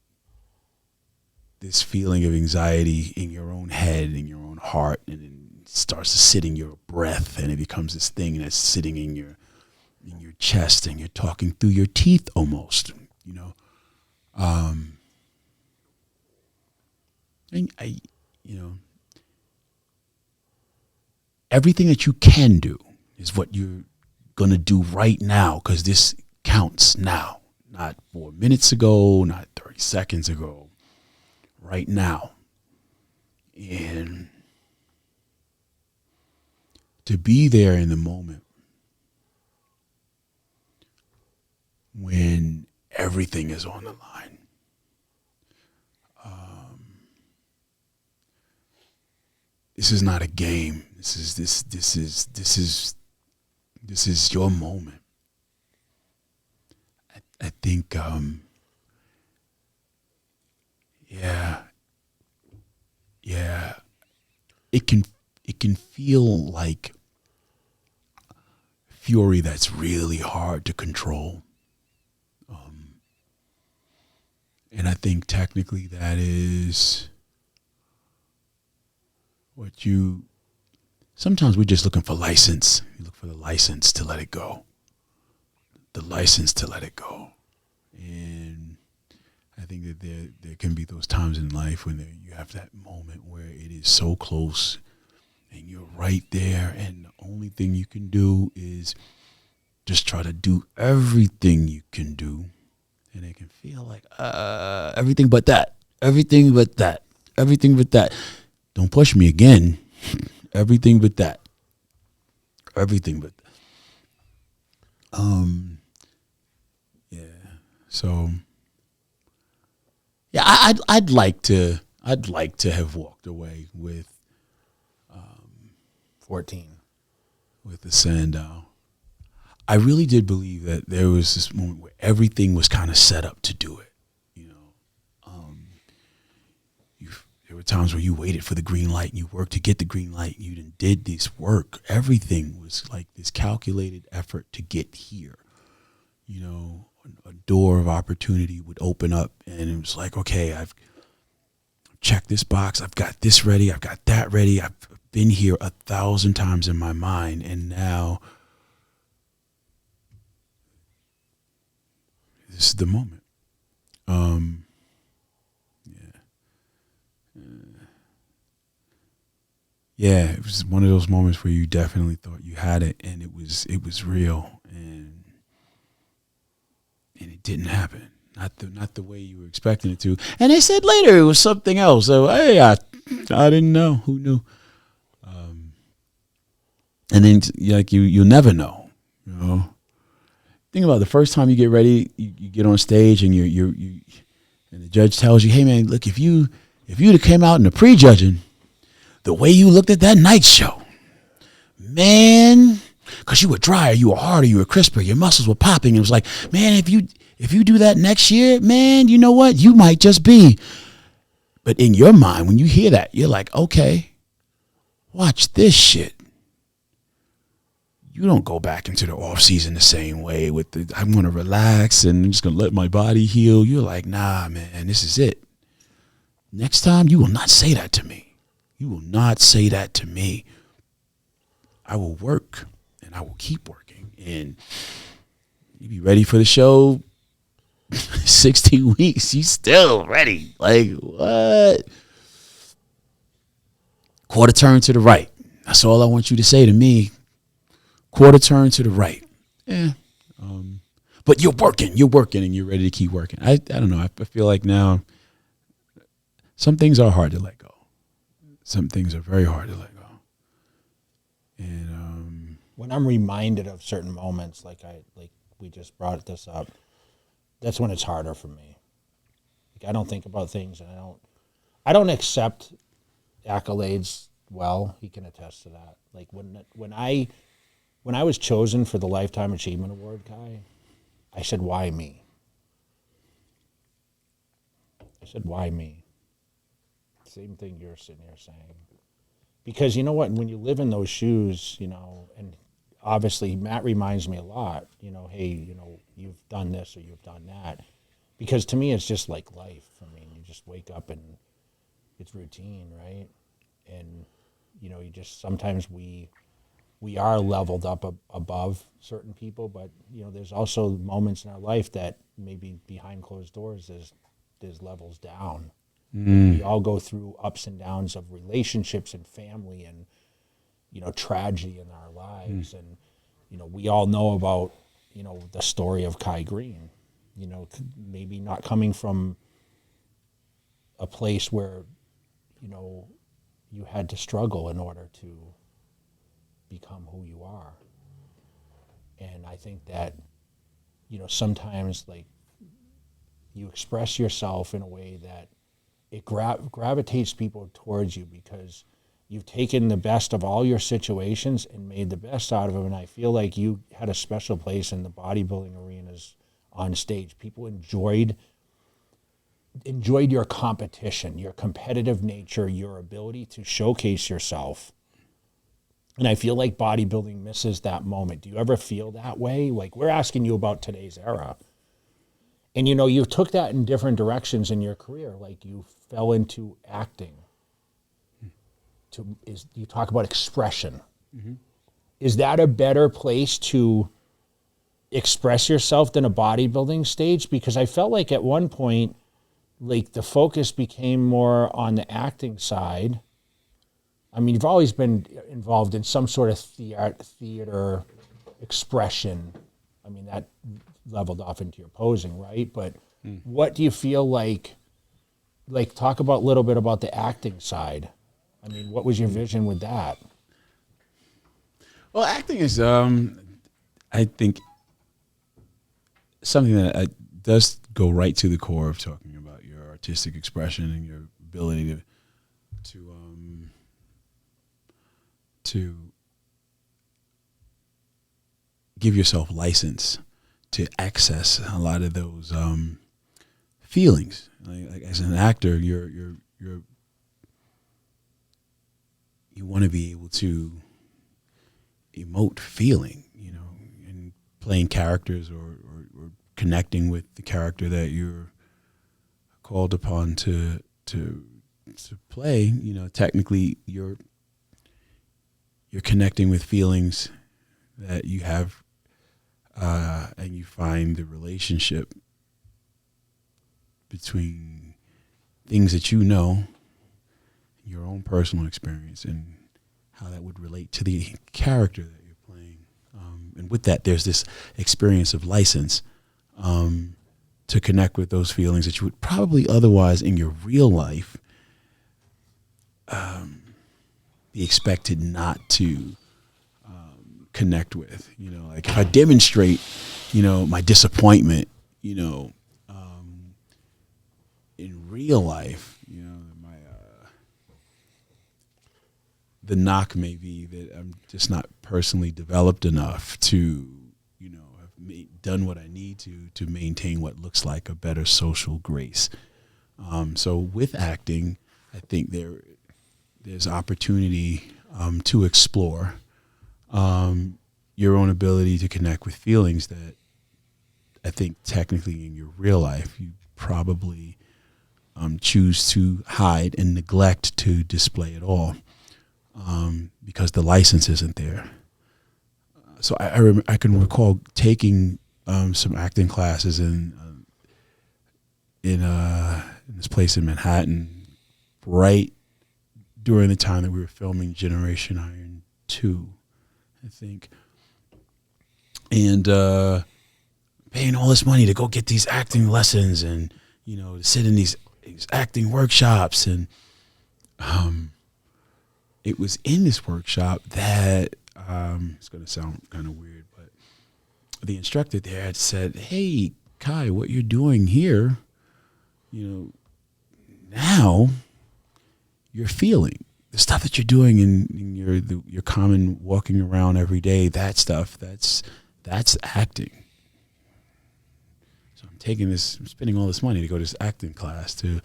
this feeling of anxiety in your own head, in your own heart, and it starts to sit in your breath, and it becomes this thing that's sitting in your chest, and you're talking through your teeth almost, you know. And you know, everything that you can do is what you're gonna do right now, because this counts now, not 4 minutes ago, not 30 seconds ago, right now. And to be there in the moment when everything is on the line. This is not a game. This is your moment. I think it can feel like fury that's really hard to control. And I think technically that is what sometimes we're just looking for license. You look for the license to let it go. The license to let it go. And I think that there can be those times in life when you have that moment where it is so close and you're right there, and the only thing you can do is just try to do everything you can do. And it can feel like everything but that. Everything but that. Everything but that. Don't push me again. Everything but that. Everything but that. Yeah. So yeah, I'd like to have walked away with 14. with the Sandow. I really did believe that there was this moment where everything was kind of set up to do it. You know, there were times where you waited for the green light and you worked to get the green light. You did this work. Everything was like this calculated effort to get here. You know, a door of opportunity would open up, and it was like, okay, I've checked this box. I've got this ready. I've got that ready. I've been here 1,000 times in my mind, and now this is the moment. Yeah, it was one of those moments where you definitely thought you had it, and it was real, and it didn't happen. Not the way you were expecting it to. And they said later it was something else. So hey, I didn't know. Who knew? And then like you'll never know. You know. Think about it, the first time you get ready, you get on stage and you and the judge tells you, hey man, look, if you'd have came out in the prejudging, the way you looked at that night show, man, because you were drier, you were harder, you were crisper, your muscles were popping. It was like, man, if you do that next year, man, you know what? You might just be. But in your mind, when you hear that, you're like, okay, watch this shit. You don't go back into the off season the same way I'm going to relax and I'm just going to let my body heal. You're like, nah, man, this is it. Next time, you will not say that to me. You will not say that to me. I will work and I will keep working. And you be ready for the show 16 weeks. You still ready. Like, what? Quarter turn to the right. That's all I want you to say to me. Quarter turn to the right. Yeah. But you're working, and you're ready to keep working. I don't know. I feel like now some things are hard to let go. Some things are very hard to let go. And when I'm reminded of certain moments, like we just brought this up, that's when it's harder for me. Like I don't think about things, and I don't accept accolades well. He can attest to that. Like when I was chosen for the Lifetime Achievement Award, Kai, I said, why me? I said, why me? Same thing you're sitting here saying. Because you know what? When you live in those shoes, you know, and obviously Matt reminds me a lot, you know, hey, you know, you've done this or you've done that. Because to me, it's just like life. I mean, you just wake up and it's routine, right? And, you know, you just, sometimes we are leveled up above certain people, but you know, there's also moments in our life that maybe behind closed doors there's levels down. We all go through ups and downs of relationships and family and, you know, tragedy in our lives. And, you know, we all know about, you know, the story of Kai Greene, you know, maybe not coming from a place where, you know, you had to struggle in order to become who you are. And I think that, you know, sometimes like you express yourself in a way that it gravitates people towards you because you've taken the best of all your situations and made the best out of them. And I feel like you had a special place in the bodybuilding arenas on stage. People enjoyed your competition, your competitive nature, your ability to showcase yourself. And I feel like bodybuilding misses that moment. Do you ever feel that way? Like, we're asking you about today's era. And, you know, you took that in different directions in your career. Like, you fell into acting. You talk about expression. Mm-hmm. Is that a better place to express yourself than a bodybuilding stage? Because I felt like at one point, like, the focus became more on the acting side. I mean, you've always been involved in some sort of theater expression. I mean, that leveled off into your posing, right? But what do you feel like talk about a little bit about the acting side. I mean, what was your vision with that? Well, acting is, I think, something that does go right to the core of talking about your artistic expression and your ability to give yourself license to access a lot of those feelings. Like as an actor, you want to be able to emote feeling, and playing characters or connecting with the character that you're called upon to play. Technically you're connecting with feelings that you have, and you find the relationship between things that your own personal experience, and how that would relate to the character that you're playing. And with that, there's this experience of license to connect with those feelings that you would probably otherwise in your real life be expected not to connect with. Like if I demonstrate, my disappointment, in real life, the knock may be that I'm just not personally developed enough to, have done what I need to maintain what looks like a better social grace. So with acting, I think there's opportunity to explore your own ability to connect with feelings that I think technically in your real life you probably choose to hide and neglect to display at all, because the license isn't there. So I can recall taking some acting classes in this place in Manhattan, right during the time that we were filming Generation Iron 2, I think. And paying all this money to go get these acting lessons and, to sit in these acting workshops. And it was in this workshop that, it's going to sound kind of weird, but the instructor there had said, "Hey, Kai, what you're doing here, now you're feeling the stuff that you're doing in your common walking around every day. That stuff, that's acting." So I'm spending all this money to go to this acting class to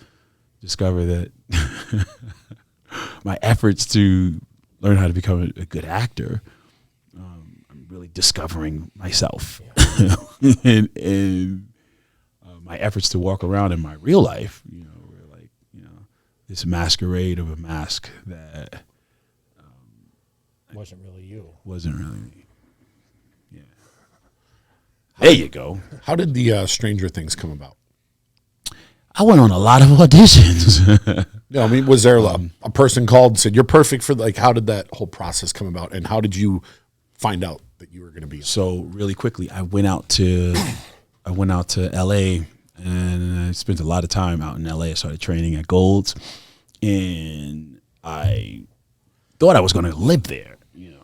discover that my efforts to learn how to become a good actor, I'm really discovering myself. and my efforts to walk around in my real life, were like, this masquerade of a mask that Wasn't really you. wasn't really me. Yeah. There you go. How did the Stranger Things come about? I went on a lot of auditions. No, I mean, was there a person called and said, "You're perfect for," like, how did that whole process come about, and how did you find out that you were going to be? So really quickly, I went out to LA, and I spent a lot of time out in LA. I started training at Gold's, and I thought I was going to live there.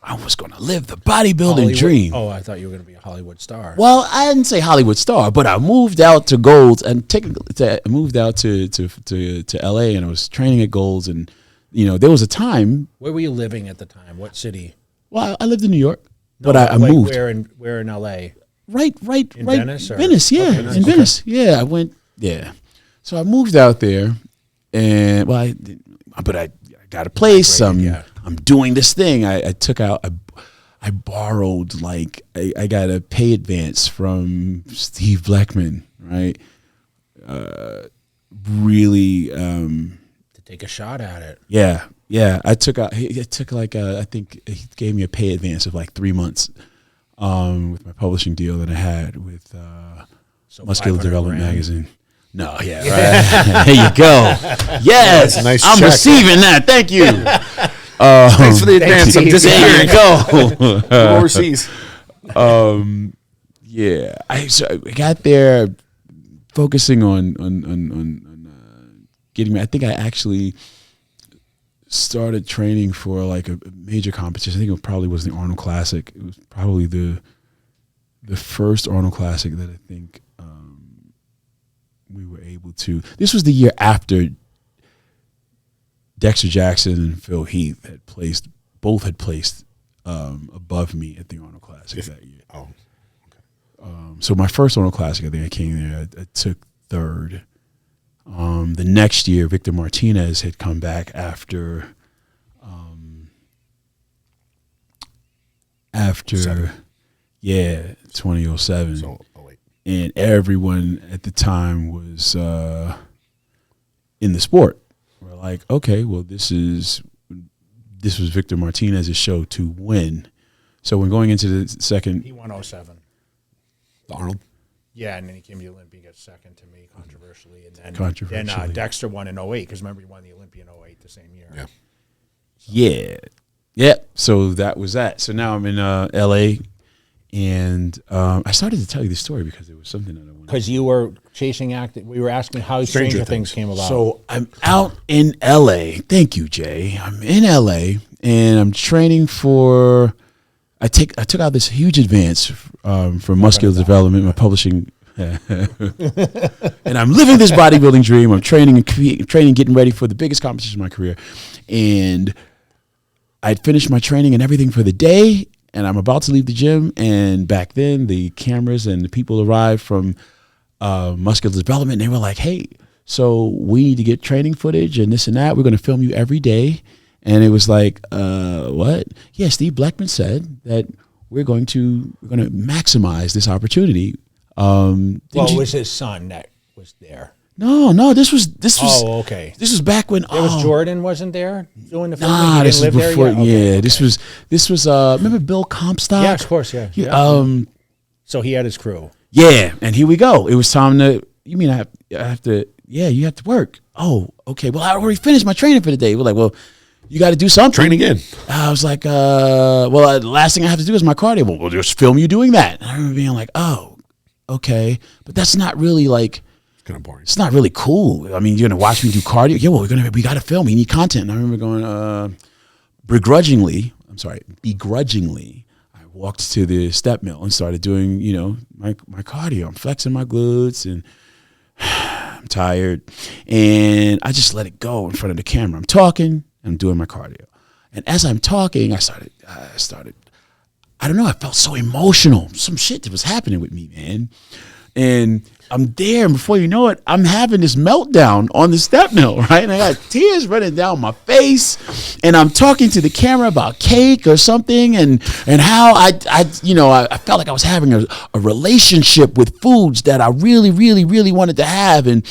I was going to live the bodybuilding Hollywood? dream. Oh, I thought you were going to be a Hollywood star. Well, I didn't say Hollywood star, but I moved out to Gold's, and I moved out to LA, and I was training at Gold's, and there was a time. Where were you living at the time? What city? Well, I lived in New York, but No, I like moved. Where in LA? Right. Venice? Or? Venice, yeah. Okay, In Venice. Yeah, I went, yeah. So I moved out there, and, I got a place. I'm doing this thing. I borrowed, I got a pay advance from Steve Blackman, right? Really. To take a shot at it. Yeah. I took I think he gave me a pay advance of 3 months. With my publishing deal that I had with Muscular Development Magazine. No, yeah, right. There you go. Yes, a nice I'm check. receiving that. Thank you. Thanks for the advance. I'm There disappearing. you go. Overseas. Yeah, I got there focusing on getting me. I think I actually started training for like a major competition. I think it probably was the Arnold Classic. It was probably the first Arnold Classic that I think we were able to. This was the year after Dexter Jackson and Phil Heath both had placed above me at the Arnold Classic that year. Oh, okay. So my first Arnold Classic, I think I came there. I took third. The next year, Victor Martinez had come back after 2007. So, oh wait. And everyone at the time was in the sport. We're like, okay, well, this was Victor Martinez's show to win. So when going into the second, He won 07. The Arnold. Yeah, and then he came to the Olympia, got second to me controversially, and then Controversially. Dexter won in 08 because remember he won the Olympia in 08 the same year. Yeah. yeah. So that was that. So now I'm in L.A. and I started to tell you the story because it was something that I wanted. Because you were chasing acting. We were asking how Stranger Things came about. So I'm out in L.A. Thank you, Jay. I'm in L.A. and I'm training for. I took out this huge advance for muscular development, my publishing, and I'm living this bodybuilding dream. I'm training, getting ready for the biggest competition of my career, and I'd finished my training and everything for the day, and I'm about to leave the gym. And back then, the cameras and the people arrived from muscular development, and they were like, "Hey, so we need to get training footage and this and that. We're going to film you every day." And it was like, what? Yeah, Steve Blackman said that we're going to maximize this opportunity. It was his son that was there. No, this was. Oh, okay. This was back when. It was Jordan wasn't there doing the filming. Nah, He this didn't was live before. there yet? Okay, Yeah, okay. this was. Remember Bill Comstock? Yeah, of course. Yeah. So he had his crew. Yeah, and here we go. It was time to. You mean I have to? Yeah, you have to work. Oh, okay. Well, I already finished my training for the day. We're like, well. You got to do something. Train again. I was like, the last thing I have to do is my cardio. Well, we'll just film you doing that. And I remember being like, oh, okay. But that's not really like, It's kind of boring. it's not really cool. I mean, you're going to watch me do cardio? Yeah, well, we got to film. We need content. And I remember going, begrudgingly, I walked to the step mill and started doing, my cardio. I'm flexing my glutes and I'm tired. And I just let it go in front of the camera. I'm talking. I'm doing my cardio. And as I'm talking, I started, I don't know, I felt so emotional. Some shit that was happening with me, man. And I'm there, and before you know it, I'm having this meltdown on the step mill, right? And I got tears running down my face, and I'm talking to the camera about cake or something, and how I felt like I was having a relationship with foods that I really, really, really wanted to have, and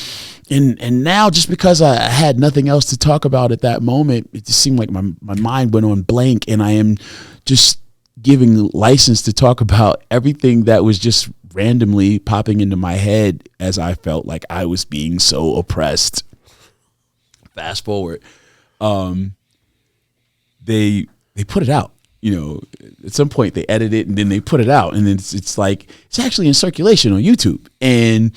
now just because I had nothing else to talk about at that moment, it just seemed like my mind went on blank, and I am just giving license to talk about everything that was just randomly popping into my head as I felt like I was being so oppressed. Fast forward, they put it out. At some point they edit it and then they put it out, and then it's like it's actually in circulation on YouTube, and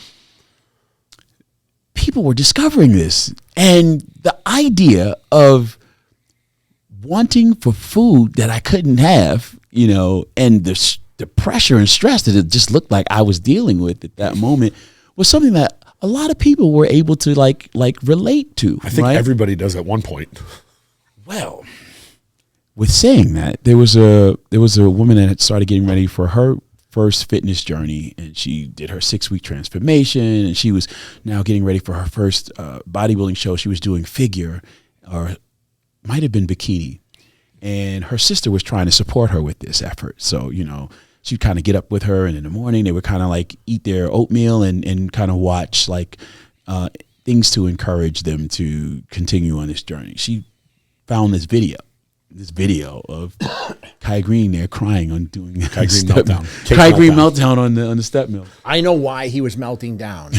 people were discovering this, and the idea of wanting for food that I couldn't have, and the pressure and stress that it just looked like I was dealing with at that moment was something that a lot of people were able to like relate to. I think right? everybody does at one point. Well, with saying that, there was a woman that had started getting ready for her first fitness journey, and she did her 6-week transformation, and she was now getting ready for her first bodybuilding show. She was doing figure, or might have been bikini, and her sister was trying to support her with this effort. So, she'd kind of get up with her, and in the morning they would kind of like eat their oatmeal and kind of watch like things to encourage them to continue on this journey. She found this video of Kai Greene there crying on doing Kai Greene meltdown. Kai Greene meltdown on the step mill. I know why he was melting down.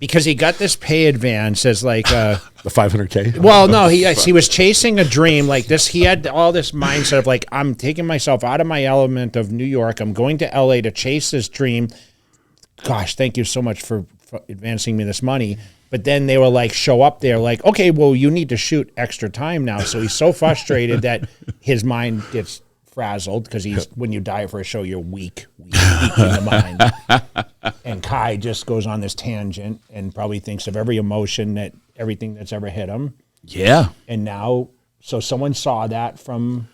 Because he got this pay advance as like The 500K? well, no, he was chasing a dream like this. He had all this mindset of like, I'm taking myself out of my element of New York. I'm going to LA to chase this dream. Gosh, thank you so much for advancing me this money. But then they were like, show up there, like, okay, well, you need to shoot extra time now. So he's so frustrated that his mind gets frazzled because when you diet for a show, you're weak in the mind. And Kai just goes on this tangent and probably thinks of every emotion everything that's ever hit him. Yeah. And now, so someone saw that from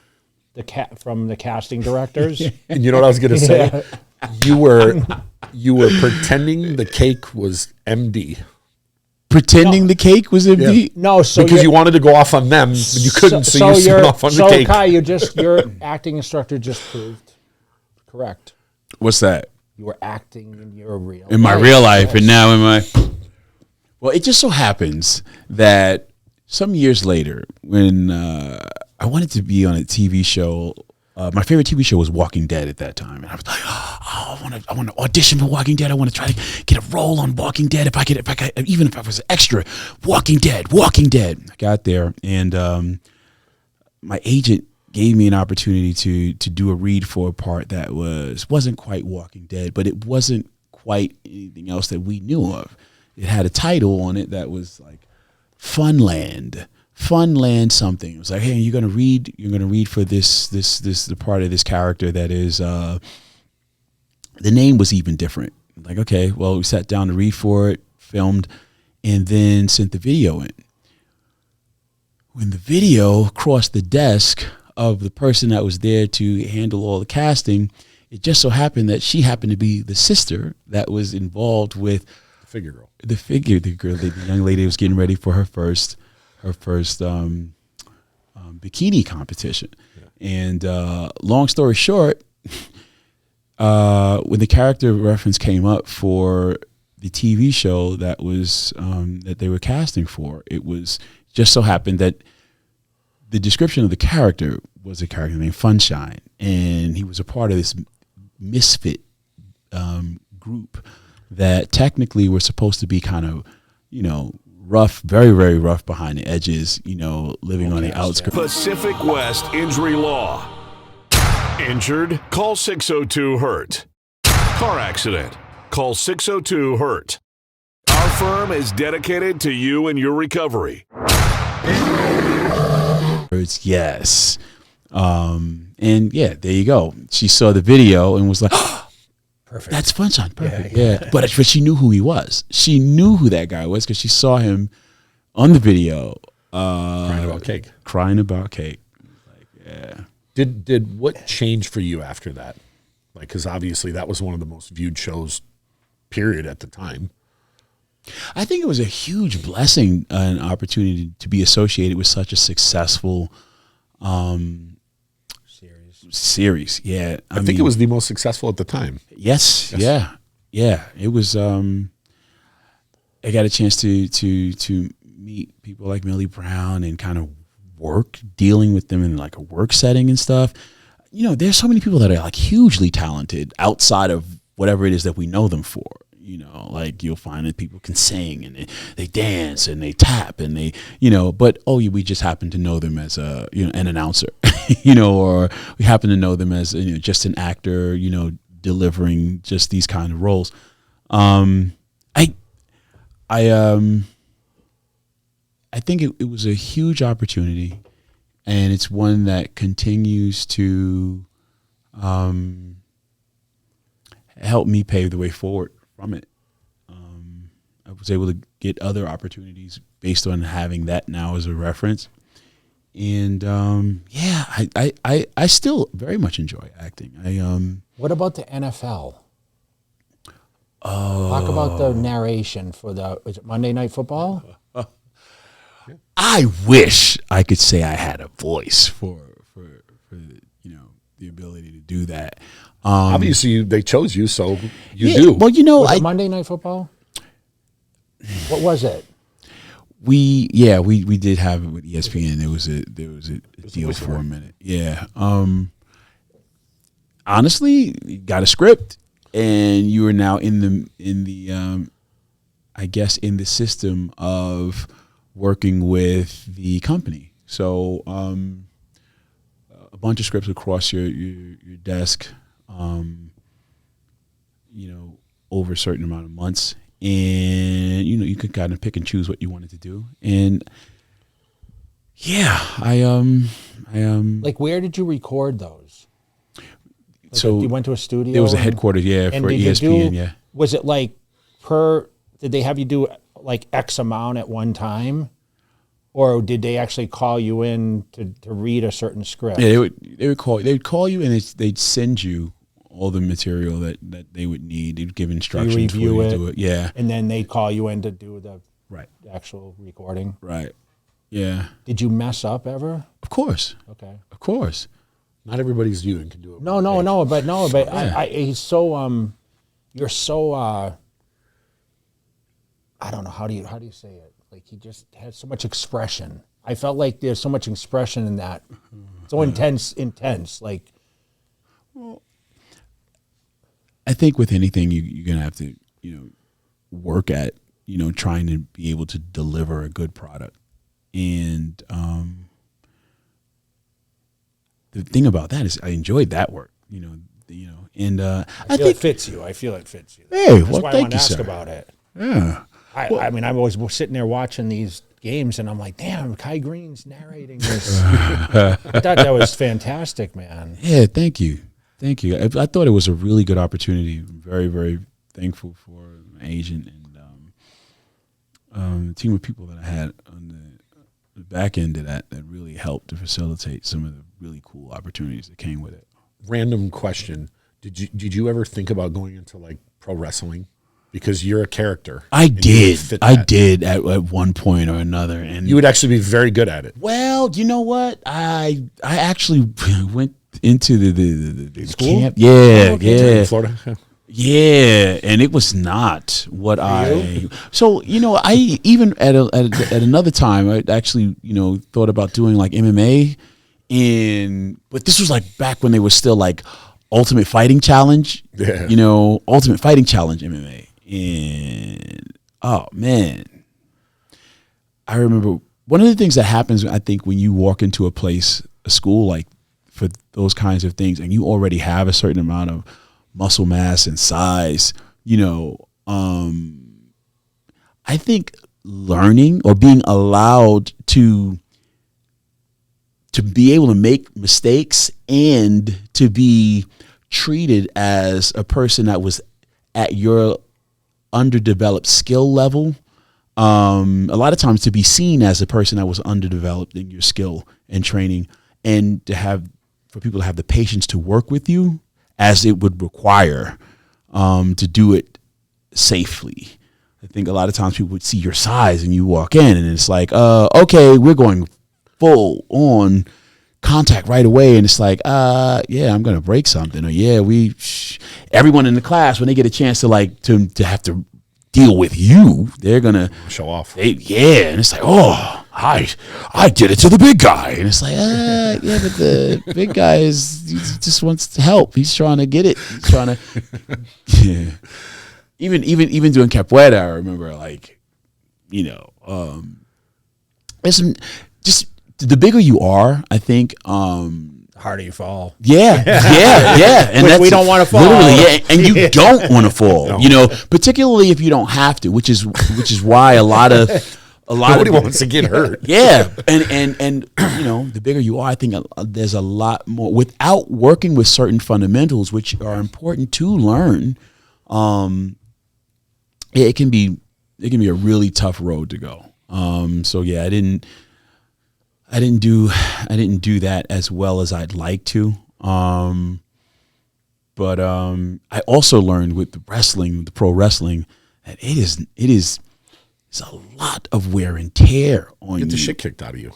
the casting directors. And you know what I was going to say? You were pretending the cake was MD. Pretending the cake was empty? Yeah. No, so because you wanted to go off on them, but you couldn't, so you went off on the cake. So Kai, your acting instructor just proved correct. What's that? You were acting in your real life. In my real life, and now in my... Well, it just so happens that some years later, when I wanted to be on a TV show, my favorite TV show was Walking Dead at that time, and I was like, "Oh, I want to audition for Walking Dead. I want to try to get a role on Walking Dead. If I could, even if I was an extra, Walking Dead." I got there, and my agent gave me an opportunity to do a read for a part that wasn't quite Walking Dead, but it wasn't quite anything else that we knew of. It had a title on it that was like Funland something. It was like, hey, you're gonna read for this the part of this character that is the name was even different. Like, okay, well, we sat down to read for it, filmed, and then sent the video in. When the video crossed the desk of the person that was there to handle all the casting, it just so happened that she happened to be the sister that was involved with the young lady was getting ready for her first bikini competition. Yeah. And long story short, when the character reference came up for the TV show that was that they were casting for, it was just so happened that the description of the character was a character named Funshine, and he was a part of this misfit group that technically were supposed to be kind of, rough, very, very rough behind the edges, living on the outskirts. Pacific West Injury Law. Injured? Call 602-HURT. Car accident? Call 602-HURT. Our firm is dedicated to you and your recovery. Yes. And yeah, there you go. She saw the video and was like, perfect. That's Funshine. Perfect. Yeah. But she knew who he was. She knew who that guy was because she saw him on the video. Crying about cake. Like, yeah. Did what changed for you after that? Like, because obviously that was one of the most viewed shows, period, at the time. I think it was a huge blessing, an opportunity to be associated with such a successful series. Yeah. I think it was the most successful at the time. Yes. Yeah. It was, I got a chance to meet people like Millie Brown and kind of dealing with them in like a work setting and stuff. There's so many people that are like hugely talented outside of whatever it is that we know them for. Like you'll find that people can sing and they dance and they tap and they, but we just happen to know them as an announcer, or we happen to know them as just an actor, delivering just these kind of roles. I think it was a huge opportunity, and it's one that continues to help me pave the way forward from it. I was able to get other opportunities based on having that now as a reference. And I still very much enjoy acting. What about the NFL? Talk about the narration for is it Monday Night Football? I wish I could say I had a voice for the ability to do that. Obviously, they chose you, so you do. Well, was it Monday Night Football? What was it? We did have it with ESPN. There was a deal for a minute. Yeah. Honestly, you got a script, and you are now in the I guess in the system of working with the company. So a bunch of scripts across your desk, over a certain amount of months, and you could kind of pick and choose what you wanted to do. And yeah, I Like, where did you record those? Like, so you went to a studio. there was a headquarters, and for did you ESPN, do- Was it like did they have you do like X amount at one time? Or did they actually call you in to read a certain script? Yeah, they would call you, and they'd send you all the material that they would need. They'd give instructions review for you it. to do it. Yeah. And then they'd call you in to do the Right. actual recording. Right. Yeah. Did you mess up ever? Of course. Okay. Of course. Not everybody's you and can do it. No, but Yeah. he's so you're so I don't know, how do you say it? Like, he just has so much expression. I felt like there's so much expression in that. So intense. Like, I think with anything, you're going to have to, work at, trying to be able to deliver a good product. And the thing about that is I enjoyed that work, and I feel think it fits you. I feel it fits you. Hey, That's well, why I thank wanted to you, ask sir. about it. Yeah. I mean, I was sitting there watching these games, and I'm like, damn, Kai Greene's narrating this. I thought that was fantastic, man. Yeah, thank you. I thought it was a really good opportunity. I'm very, very thankful for my agent and the team of people that I had on the back end of that really helped to facilitate some of the really cool opportunities that came with it. Random question: Did you ever think about going into like pro wrestling? Because you're a character. I and you did. fit I that. did at one point or another, and You would actually be very good at it. well, you know what? I actually went into the School? camp. Yeah, In Florida. Yeah, and it was not what I. So I even at another time I actually thought about doing like MMA, but this was like back when they were still like Ultimate Fighting Challenge. Yeah. Ultimate Fighting Challenge MMA, and oh man, I remember one of the things that happens I think when you walk into a school like for those kinds of things, and you already have a certain amount of muscle mass and size, I think learning or being allowed to be able to make mistakes and to be treated as a person that was at your underdeveloped skill level, a lot of times to be seen as a person that was underdeveloped in your skill and training, and for people to have the patience to work with you as it would require to do it safely. I think a lot of times people would see your size and you walk in and it's like, okay, we're going full on contact right away. And it's like, yeah, I'm going to break something. Or yeah, everyone in the class, when they get a chance to have to deal with you, they're going to Show off. yeah. And it's like, oh, I did it to the big guy. And it's like, yeah, but the big guy he just wants to help. He's trying to get it. He's trying to, yeah. Even doing capoeira, I remember there's some, just the bigger you are, I think, Harder you fall. yeah, and Which that's we don't wanna fall. literally, yeah, and you don't want to fall, particularly if you don't have to, which is why a lot Nobody of wants to get hurt. yeah, and the bigger you are, I think there's a lot more without working with certain fundamentals, which are important to learn. It can be a really tough road to go. So yeah, I didn't do that as well as I'd like to. But I also learned with the pro wrestling, that it is a lot of wear and tear on you. Get the shit kicked out of you.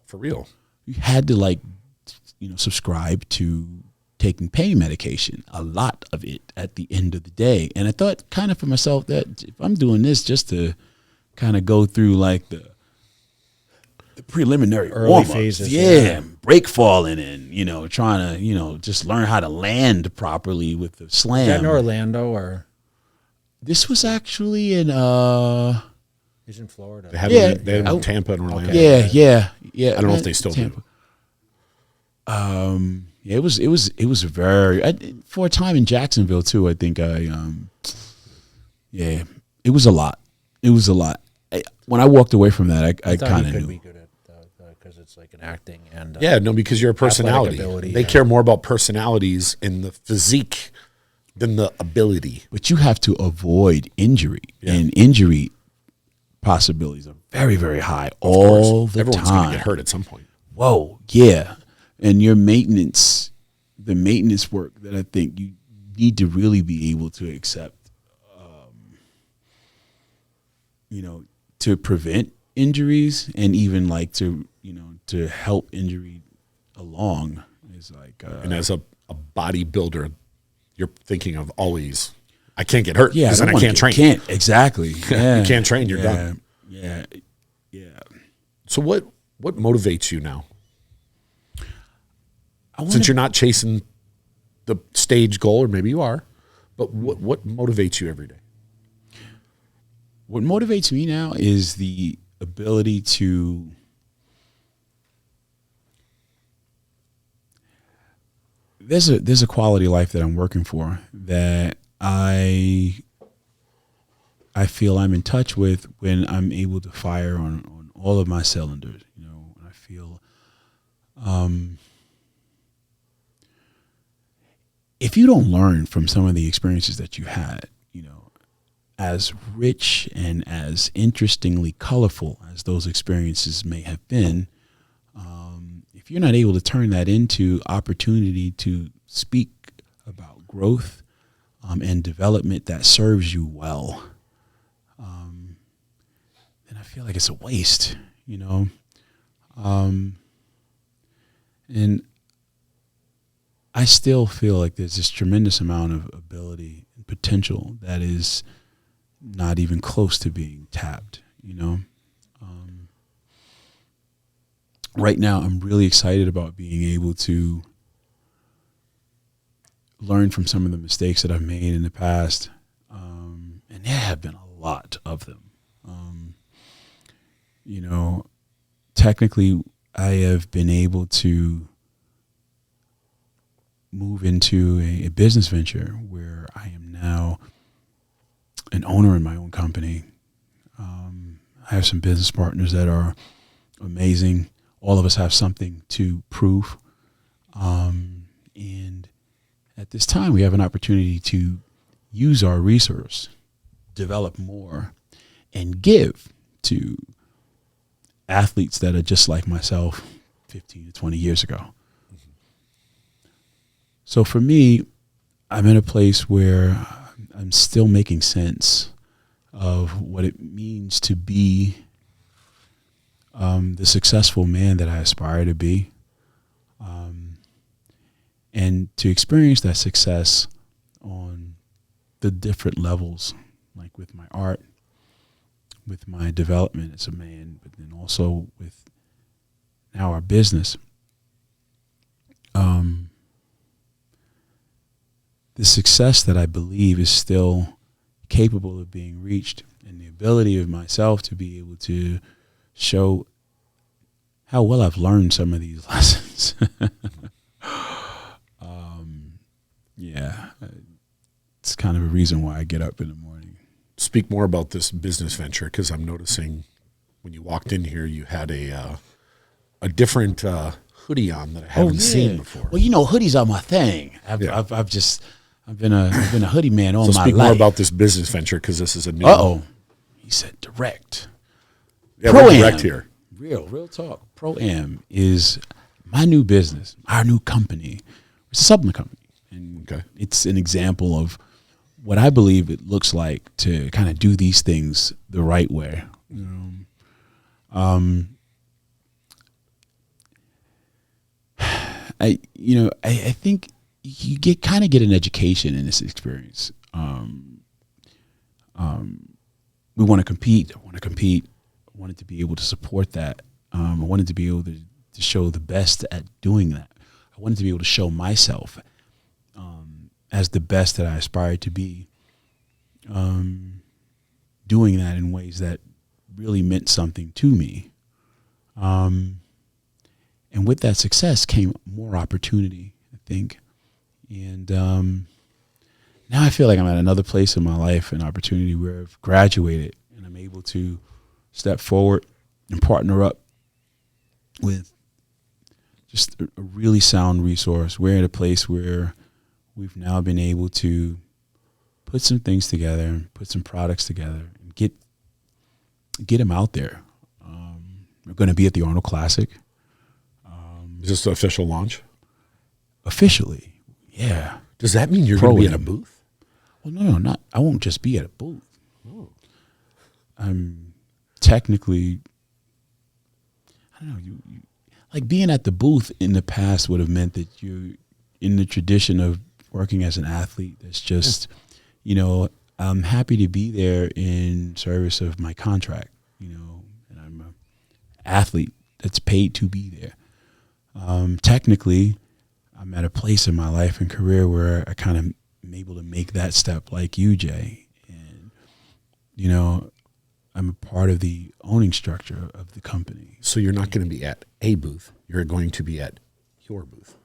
For real. You had to subscribe to taking pain medication, a lot of it at the end of the day. And I thought kind of for myself that if I'm doing this just to kind of go through like the preliminary Early warm-ups, phases, yeah, break falling and trying to just learn how to land properly with the slam. Is that in Orlando or? This was actually in He's in Florida. They had Yeah. them in Tampa and Orlando. yeah. I don't know if they still do. Yeah, it was very for a time in Jacksonville too. I think I It was a lot. It was a lot. When I walked away from that, I thought kind he of could knew. be good at because it's like an acting and Yeah, no, because you're a personality. ability, They yeah. care more about personalities and the physique than the ability. But you have to avoid injury, Yeah. and injury possibilities are very, very high Of all course. the Everyone's time. going to get hurt at some point. Whoa, yeah. And your maintenance, the maintenance work that I think you need to really be able to accept, to prevent injuries and even like to help injury along is like, And as a bodybuilder, you're thinking of always, I can't get hurt yeah, because then I wanna can't train. Can't, exactly. Yeah. You can't train, you're Yeah. done. Yeah. Yeah. So what motivates you now? I Since you're not chasing the stage goal, or maybe you are, but what motivates you every day? What motivates me now is the ability to there's a quality of life that I'm working for that I feel I'm in touch with when I'm able to fire on all of my cylinders. I feel if you don't learn from some of the experiences that you had, as rich and as interestingly colorful as those experiences may have been, if you're not able to turn that into opportunity to speak about growth and development that serves you well, then I feel like it's a waste, and I still feel like there's this tremendous amount of ability and potential that is not even close to being tapped, Right now, I'm really excited about being able to learn from some of the mistakes that I've made in the past, and there have been a lot of them. Technically, I have been able to move into a business venture where I am now an owner in my own company. I have some business partners that are amazing. All of us have something to prove. And at this time, we have an opportunity to use our resource, develop more, and give to athletes that are just like myself 15 to 20 years ago. So for me, I'm in a place where I'm still making sense of what it means to be the successful man that I aspire to be, and to experience that success on the different levels, like with my art, with my development as a man, but then also with now our business. The success that I believe is still capable of being reached, and the ability of myself to be able to show how well I've learned some of these lessons. It's kind of a reason why I get up in the morning. Speak more about this business venture, because I'm noticing when you walked in here, you had a different hoodie on that I haven't seen before. Well, hoodies are my thing. I've been a hoodie man all my life. Speak more about this business venture, because this is a new. He said direct. Yeah, we're direct here. Real talk. Pro-Am is my new business, our new company. It's a supplement company. And it's an example of what I believe it looks like to kind of do these things the right way. I think you get an education in this experience. We want to compete. I want to compete. I wanted to be able to support that. I wanted to be able to show the best at doing that. I wanted to be able to show myself as the best that I aspired to be, doing that in ways that really meant something to me. And with that success came more opportunity, I think. And now I feel like I'm at another place in my life, an opportunity where I've graduated and I'm able to step forward and partner up with just a really sound resource. We're at a place where we've now been able to put some things together, put some products together, and get them out there. We're going to be at the Arnold Classic. Is this the official launch? Officially, yeah. Does that mean you're going to be at a booth? Well, no, not. I won't just be at a booth. I'm technically, I don't know. You like being at the booth in the past would have meant that you're in the tradition of working as an athlete. That's just, I'm happy to be there in service of my contract. And I'm an athlete that's paid to be there. Technically, I'm at a place in my life and career where I kind of am able to make that step like you, Jay. And, I'm a part of the owning structure of the company. So you're not going to be at a booth. You're going to be at your booth.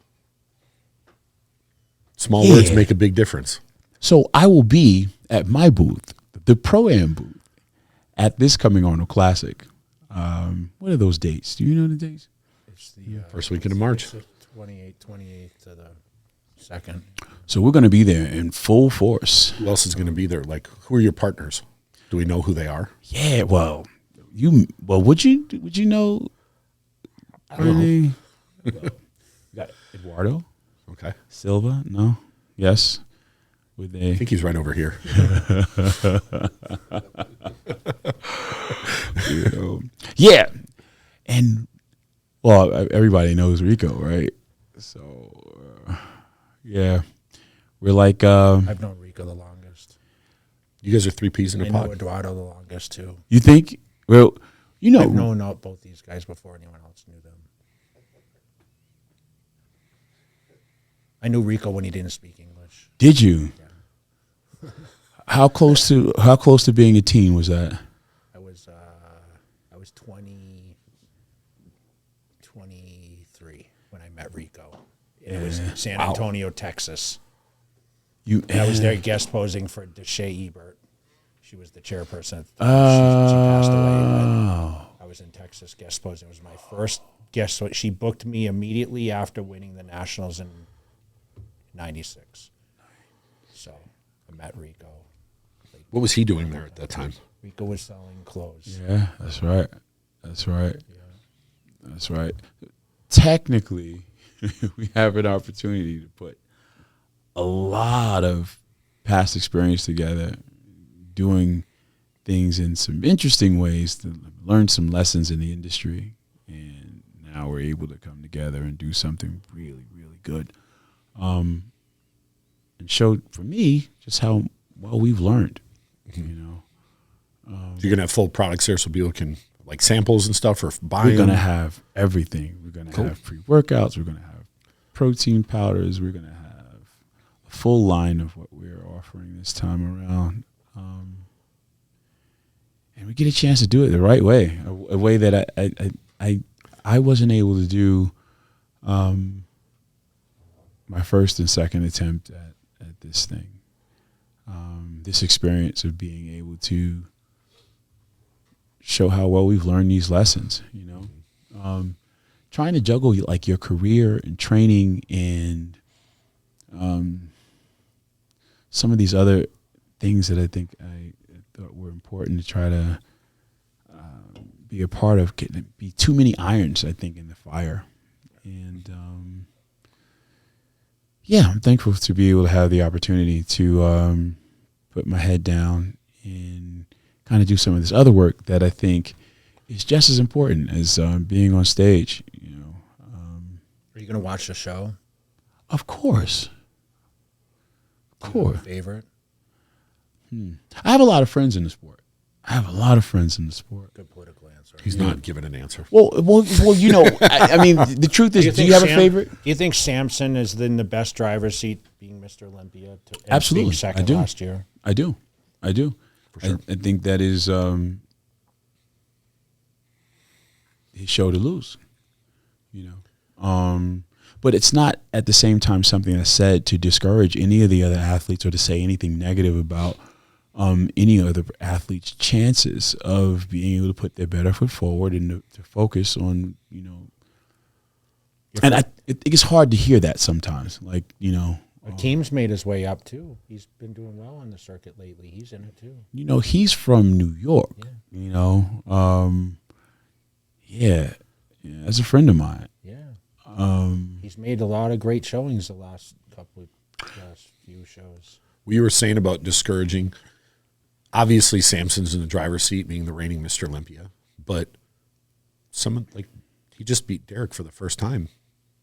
Small words make a big difference. So I will be at my booth, the Pro-Am booth, at this coming Arnold Classic. What are those dates? Do you know the dates? It's the first weekend of March. 28th to the 2nd. So we're going to be there in full force. Who else is going to be there? Like, who are your partners? Do we know who they are? Yeah, would you know? I don't know. You got Eduardo Okay. Silva? No. Yes. Would they? I think he's right over here. Yeah. And everybody knows Rico, right? So yeah, we're like I've known Rico the longest. You guys are three peas in a I know pod. Eduardo the longest too. You think? Well, I've known both these guys before anyone else knew them. I knew Rico when he didn't speak English. Did you? Yeah. How close to being a teen was that? I was 23 when I met Rico. It was in San Antonio, Texas. I was there guest posing for Deshae Ebert. She was the chairperson. She passed away. I was in Texas guest posing. It was my first guest. She booked me immediately after winning the Nationals in '96. So I met Rico. What was he doing there at that time? Rico was selling clothes. Yeah, that's right. That's right. Technically, we have an opportunity to put a lot of past experience together, doing things in some interesting ways to learn some lessons in the industry. And now we're able to come together and do something really, really good. And show, for me, just how well we've learned, You're going to have full products there so people can, like, samples and stuff or buy We're going to them? have everything. We're going to have pre-workouts. We're going to have protein powders. We're going to have a full line of what we're offering this time around. And we get a chance to do it the right way, a way that I wasn't able to do my first and second attempt at this thing. This experience of being able to show how well we've learned these lessons, trying to juggle like your career and training and some of these other things that I think I thought were important to try to be a part of. Be too many irons, I think, in the fire. And I'm thankful to be able to have the opportunity to put my head down and kind of do some of this other work that I think is just as important as being on stage. Are you going to watch the show? Of course. Do you have a favorite? I have a lot of friends in the sport. Good political answer. He's not giving an answer. Well, I mean, the truth is, do you have a favorite? Do you think Samson is in the best driver's seat, being Mr. Olympia? Absolutely. Being second I do. last year? I do. For sure. I think that is his show to lose. But But it's not at the same time something that's said to discourage any of the other athletes or to say anything negative about any other athlete's chances of being able to put their better foot forward and to focus on, and I think it's hard to hear that sometimes. Like, Akeem's made his way up too. He's been doing well on the circuit lately. He's in it too. He's from New York. Yeah. That's a friend of mine. Yeah. He's made a lot of great showings the last few shows. We were saying about discouraging. Obviously, Samson's in the driver's seat, being the reigning Mr. Olympia. But he just beat Derek for the first time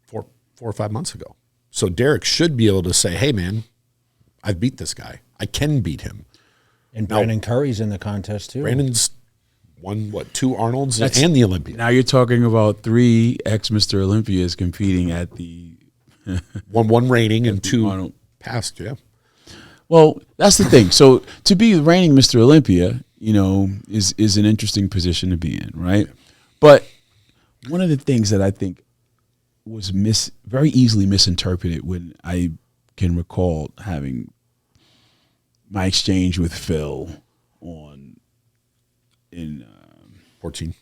4 or 5 months ago. So Derek should be able to say, "Hey, man, I've beat this guy. I can beat him." And Brandon Curry's in the contest too. Brandon's won 2 Arnolds and the Olympia. Now you're talking about 3 ex-Mr. Olympias competing at the one reigning and 2 past. Yeah. Well, that's the thing. So to be the reigning Mr. Olympia, is an interesting position to be in, right? But one of the things that I think was very easily misinterpreted when I can recall having my exchange with Phil in 14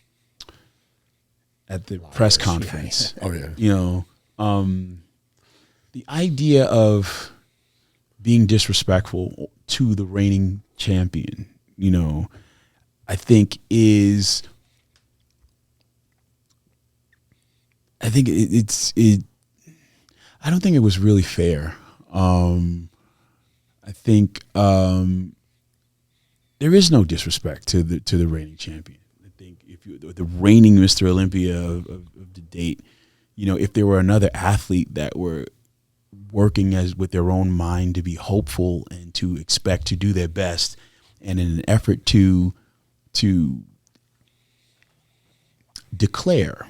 at the press conference. Oh yeah. The idea of being disrespectful to the reigning champion, I think it's I don't think it was really fair. I think there is no disrespect to the reigning champion. I think if you the reigning Mr. Olympia of the date, if there were another athlete that were working with their own mind to be hopeful and to expect to do their best, and in an effort to declare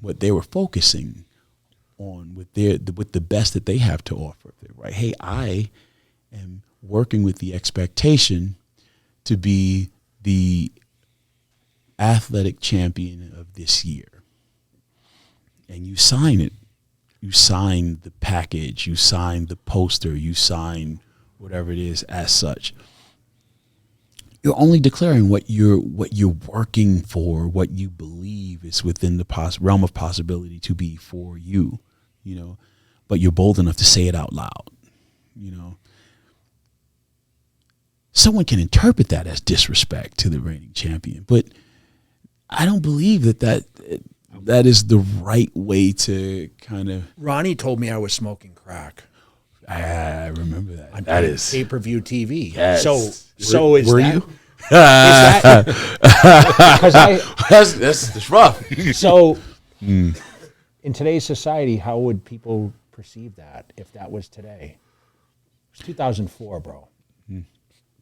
what they were focusing on with the best that they have to offer, right? Hey, I am working with the expectation to be the athletic champion of this year, and you sign it. You sign the package, you sign the poster, you sign whatever it is as such. You're only declaring what you're working for, what you believe is within the realm of possibility to be for you, but you're bold enough to say it out loud, Someone can interpret that as disrespect to the reigning champion, but I don't believe that is the right way to kind of. Ronnie told me I was smoking crack. I remember that. On That is pay-per-view TV. Yes. So is were that, you? Is that because that's rough. So in today's society, how would people perceive that if that was today? It's 2004, bro.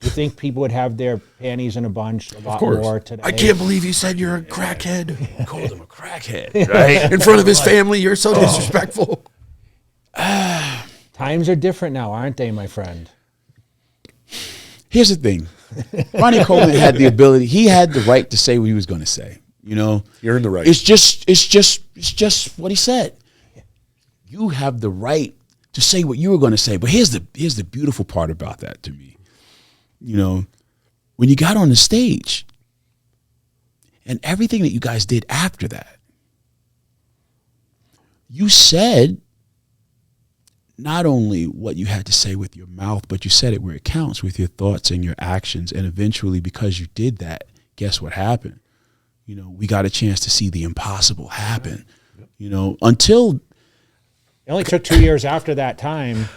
You think people would have their panties in a bunch a lot more today? I can't believe you said you're a crackhead. Called him a crackhead, right? In front of his family, you're so disrespectful. Times are different now, aren't they, my friend? Here's the thing. Ronnie Coleman had the ability, he had the right to say what he was going to say. You're in the right. It's just what he said. You have the right to say what you were going to say. But here's the beautiful part about that to me. When you got on the stage and everything that you guys did after that, you said not only what you had to say with your mouth, but you said it where it counts, with your thoughts and your actions. And eventually, because you did that, guess what happened? We got a chance to see the impossible happen. Until it only took 2 years after that time.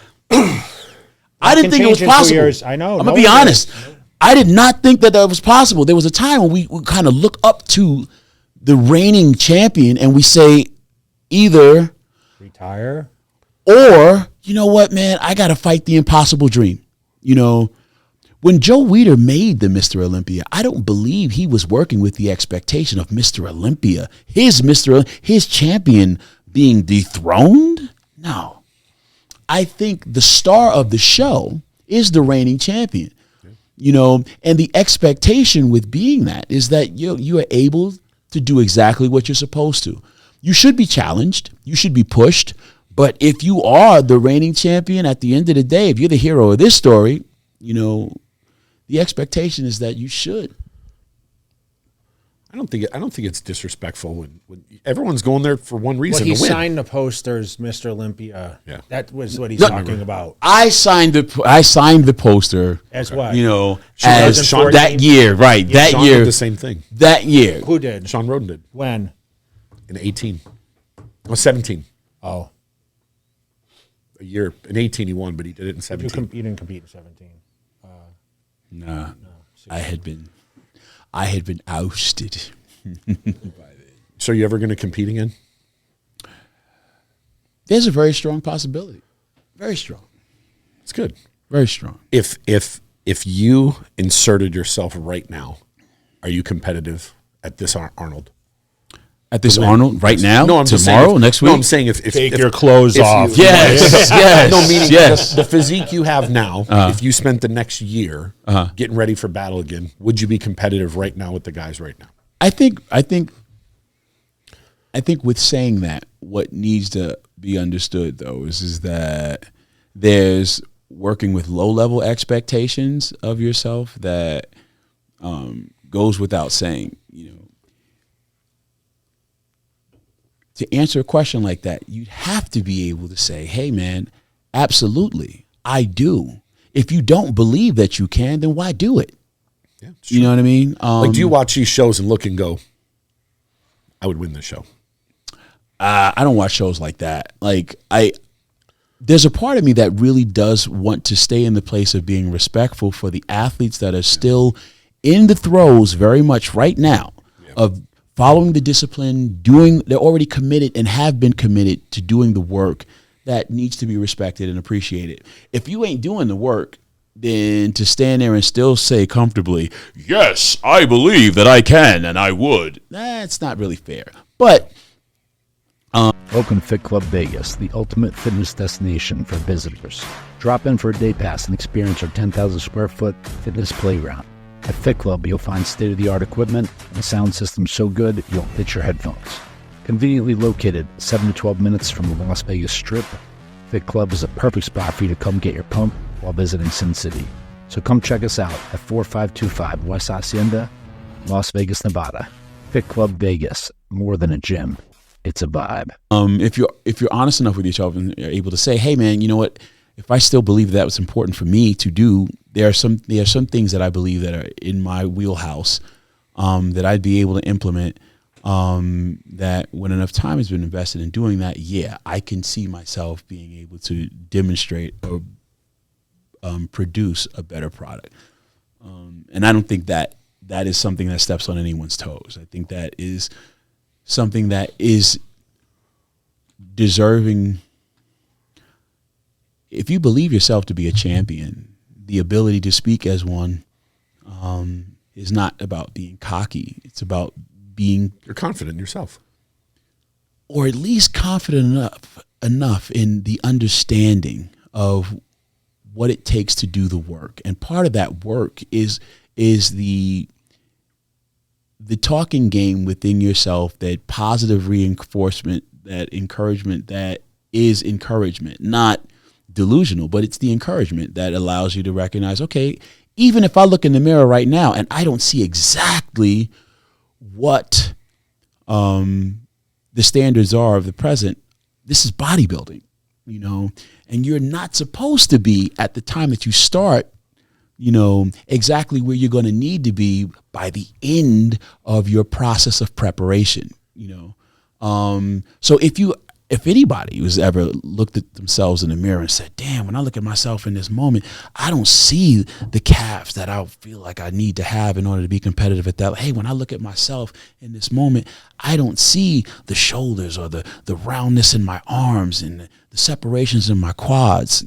I didn't think it was possible. I know. I'm going to be honest. I did not think that was possible. There was a time when we kind of look up to the reigning champion and we say either retire or, you know what, man, I got to fight the impossible dream. When Joe Weider made the Mr. Olympia, I don't believe he was working with the expectation of Mr. Olympia, his champion being dethroned. No. I think the star of the show is the reigning champion, and the expectation with being that is that you are able to do exactly what you're supposed to. You should be challenged. You should be pushed, But if you are the reigning champion, at the end of the day, if you're the hero of this story, the expectation is that you should. I don't think it's disrespectful when everyone's going there for one reason, Well, he to win. signed the posters, Mr. Olympia. Yeah. That was what he's talking about. I signed the poster As what? As 2014? that year, right? That Sean year, did the same thing. that year. Who did? Sean Roden did When? in 18. Oh, 17. Oh, A year. In 18 he won, but he did it in 17. you didn't compete in 17. Nah, I had been ousted. So are you ever going to compete again? There's a very strong possibility. Very strong. It's good. Very strong. If you inserted yourself right now, are you competitive at this Arnold? At this Arnold right now? No, I'm just tomorrow, saying next No, week? I'm saying if Take your clothes off. Yes, yes, No, meaning yes. the physique you have now, if you spent the next year getting ready for battle again, would you be competitive right now with the guys right now? I think with saying that, what needs to be understood though is that there's working with low level expectations of yourself that goes without saying. To answer a question like that, you'd have to be able to say, "Hey, man, absolutely, I do." If you don't believe that you can, then why do it? Yeah, You know what I mean? like, do you watch these shows and look and go, I would win this show? I don't watch shows like that. There's a part of me that really does want to stay in the place of being respectful for the athletes that are still in the throes very much right now of following the discipline, they're already committed and have been committed to doing the work that needs to be respected and appreciated. If you ain't doing the work, then to stand there and still say comfortably, "Yes, I believe that I can and I would," that's not really fair. But Welcome to Fit Club Vegas, the ultimate fitness destination for visitors. Drop in for a day pass and experience our 10,000 square foot fitness playground. At Fit Club, you'll find state-of-the-art equipment and a sound system so good you'll pitch your headphones. Conveniently located 7 to 12 minutes from the Las Vegas Strip, Fit Club is a perfect spot for you to come get your pump while visiting Sin City. So come check us out at 4525 West Hacienda, Las Vegas, Nevada. Fit Club Vegas, more than a gym, it's a vibe. if you're honest enough with yourself and you're able to say, "Hey, man, you know what? If I still believe that was important for me to do, there are some things that I believe that are in my wheelhouse that I'd be able to implement. That when enough time has been invested in doing that, I can see myself being able to demonstrate or produce a better product. And I don't think that is something that steps on anyone's toes. I think that is something that is deserving. If you believe yourself to be a champion, the ability to speak as one is not about being cocky. It's about being, You're confident in yourself. or at least confident enough in the understanding of what it takes to do the work. And part of that work is the talking game within yourself, that positive reinforcement, that encouragement that is encouragement, not delusional, but it's the encouragement that allows you to recognize, okay, even if I look in the mirror right now and I don't see exactly what the standards are of the present, this is bodybuilding, and you're not supposed to be at the time that you start, exactly where you're going to need to be by the end of your process of preparation, So if anybody who's ever looked at themselves in the mirror and said, "Damn, when I look at myself in this moment, I don't see the calves that I feel like I need to have in order to be competitive at that." Hey, when I look at myself in this moment, I don't see the shoulders or the roundness in my arms and the separations in my quads,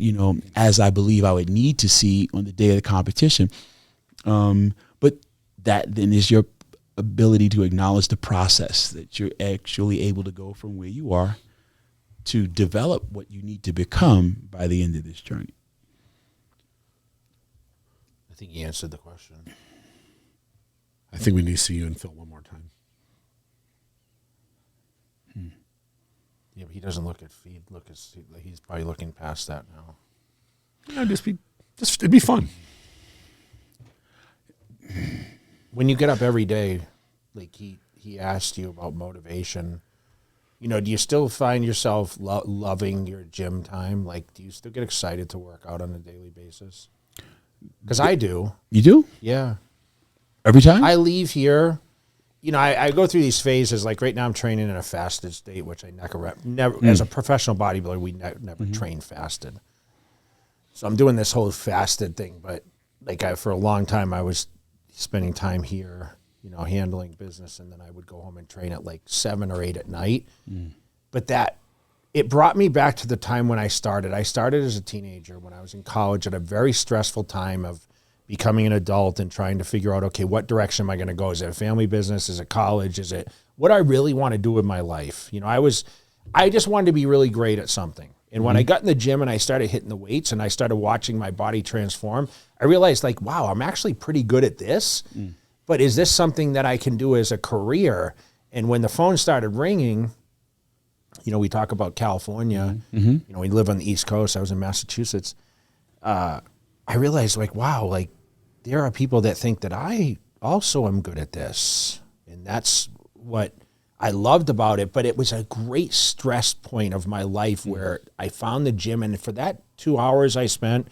as I believe I would need to see on the day of the competition. But that then is your ability to acknowledge the process, that you're actually able to go from where you are to develop what you need to become by the end of this journey. I think you answered the question. I think we need to see you and Phil one more time. Yeah, but he doesn't look at feed. He's probably looking past that now. Yeah, it'd be fun. When you get up every day, like he asked you about motivation, you know, do you still find yourself loving your gym time? Like, do you still get excited to work out on a daily basis? Because I do. You do? Yeah. Every time? I leave here, you know, I go through these phases. Like right now I'm training in a fasted state, which I never as a professional bodybuilder, we never train fasted. So I'm doing this whole fasted thing, but like for a long time I was spending time here, you know, handling business, and then I would go home and train at like 7 or 8 at night. But it brought me back to the time when I started. I started as a teenager when I was in college at a very stressful time of becoming an adult and trying to figure out, okay, what direction am I going to go? Is it a family business? Is it college? Is it what I really want to do with my life? You know, I just wanted to be really great at something. And when I got in the gym and I started hitting the weights and I started watching my body transform, I realized like, wow, I'm actually pretty good at this, but is this something that I can do as a career? And when the phone started ringing, you know, we talk about California, you know, we live on the East Coast. I was in Massachusetts. I realized like, wow, like there are people that think that I also am good at this. And that's what I loved about it, but it was a great stress point of my life where I found the gym, and for that 2 hours I spent,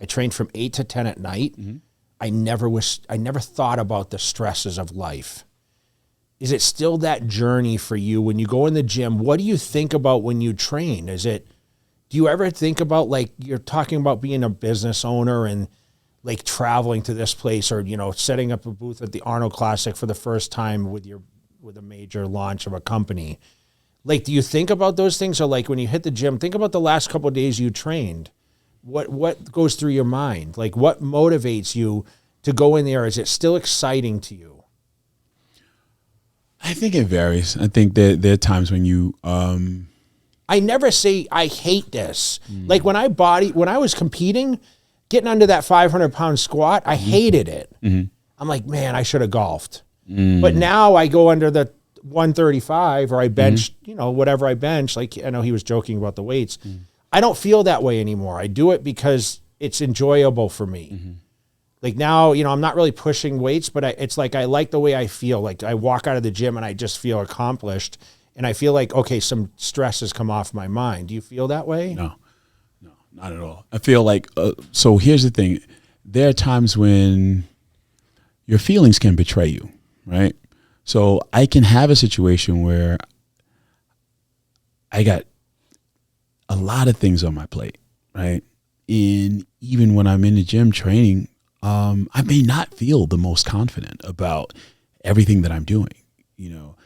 I trained from 8 to 10 at night. I never thought about the stresses of life. Is it still that journey for you when you go in the gym? What do you think about when you train? Do you ever think about, like, you're talking about being a business owner and like traveling to this place, or, you know, setting up a booth at the Arnold Classic for the first time with a major launch of a company. Like, do you think about those things? Or like when you hit the gym, think about the last couple of days you trained. What goes through your mind? Like, what motivates you to go in there? Is it still exciting to you? I think it varies. I think that there are times when you I never say I hate this. Like when I was competing, getting under that 500-pound squat, I hated it. I'm like, man, I should have golfed. But now I go under the 135, or I bench, you know, whatever I bench. Like, I know he was joking about the weights. I don't feel that way anymore. I do it because it's enjoyable for me. Like now, you know, I'm not really pushing weights, but it's like I like the way I feel. Like I walk out of the gym and I just feel accomplished, and I feel like, okay, some stress has come off my mind. Do you feel that way? No, not at all. I feel like, so here's the thing. There are times when your feelings can betray you, right? So I can have a situation where I got a lot of things on my plate, right? And even when I'm in the gym training, I may not feel the most confident about everything that I'm doing. You know,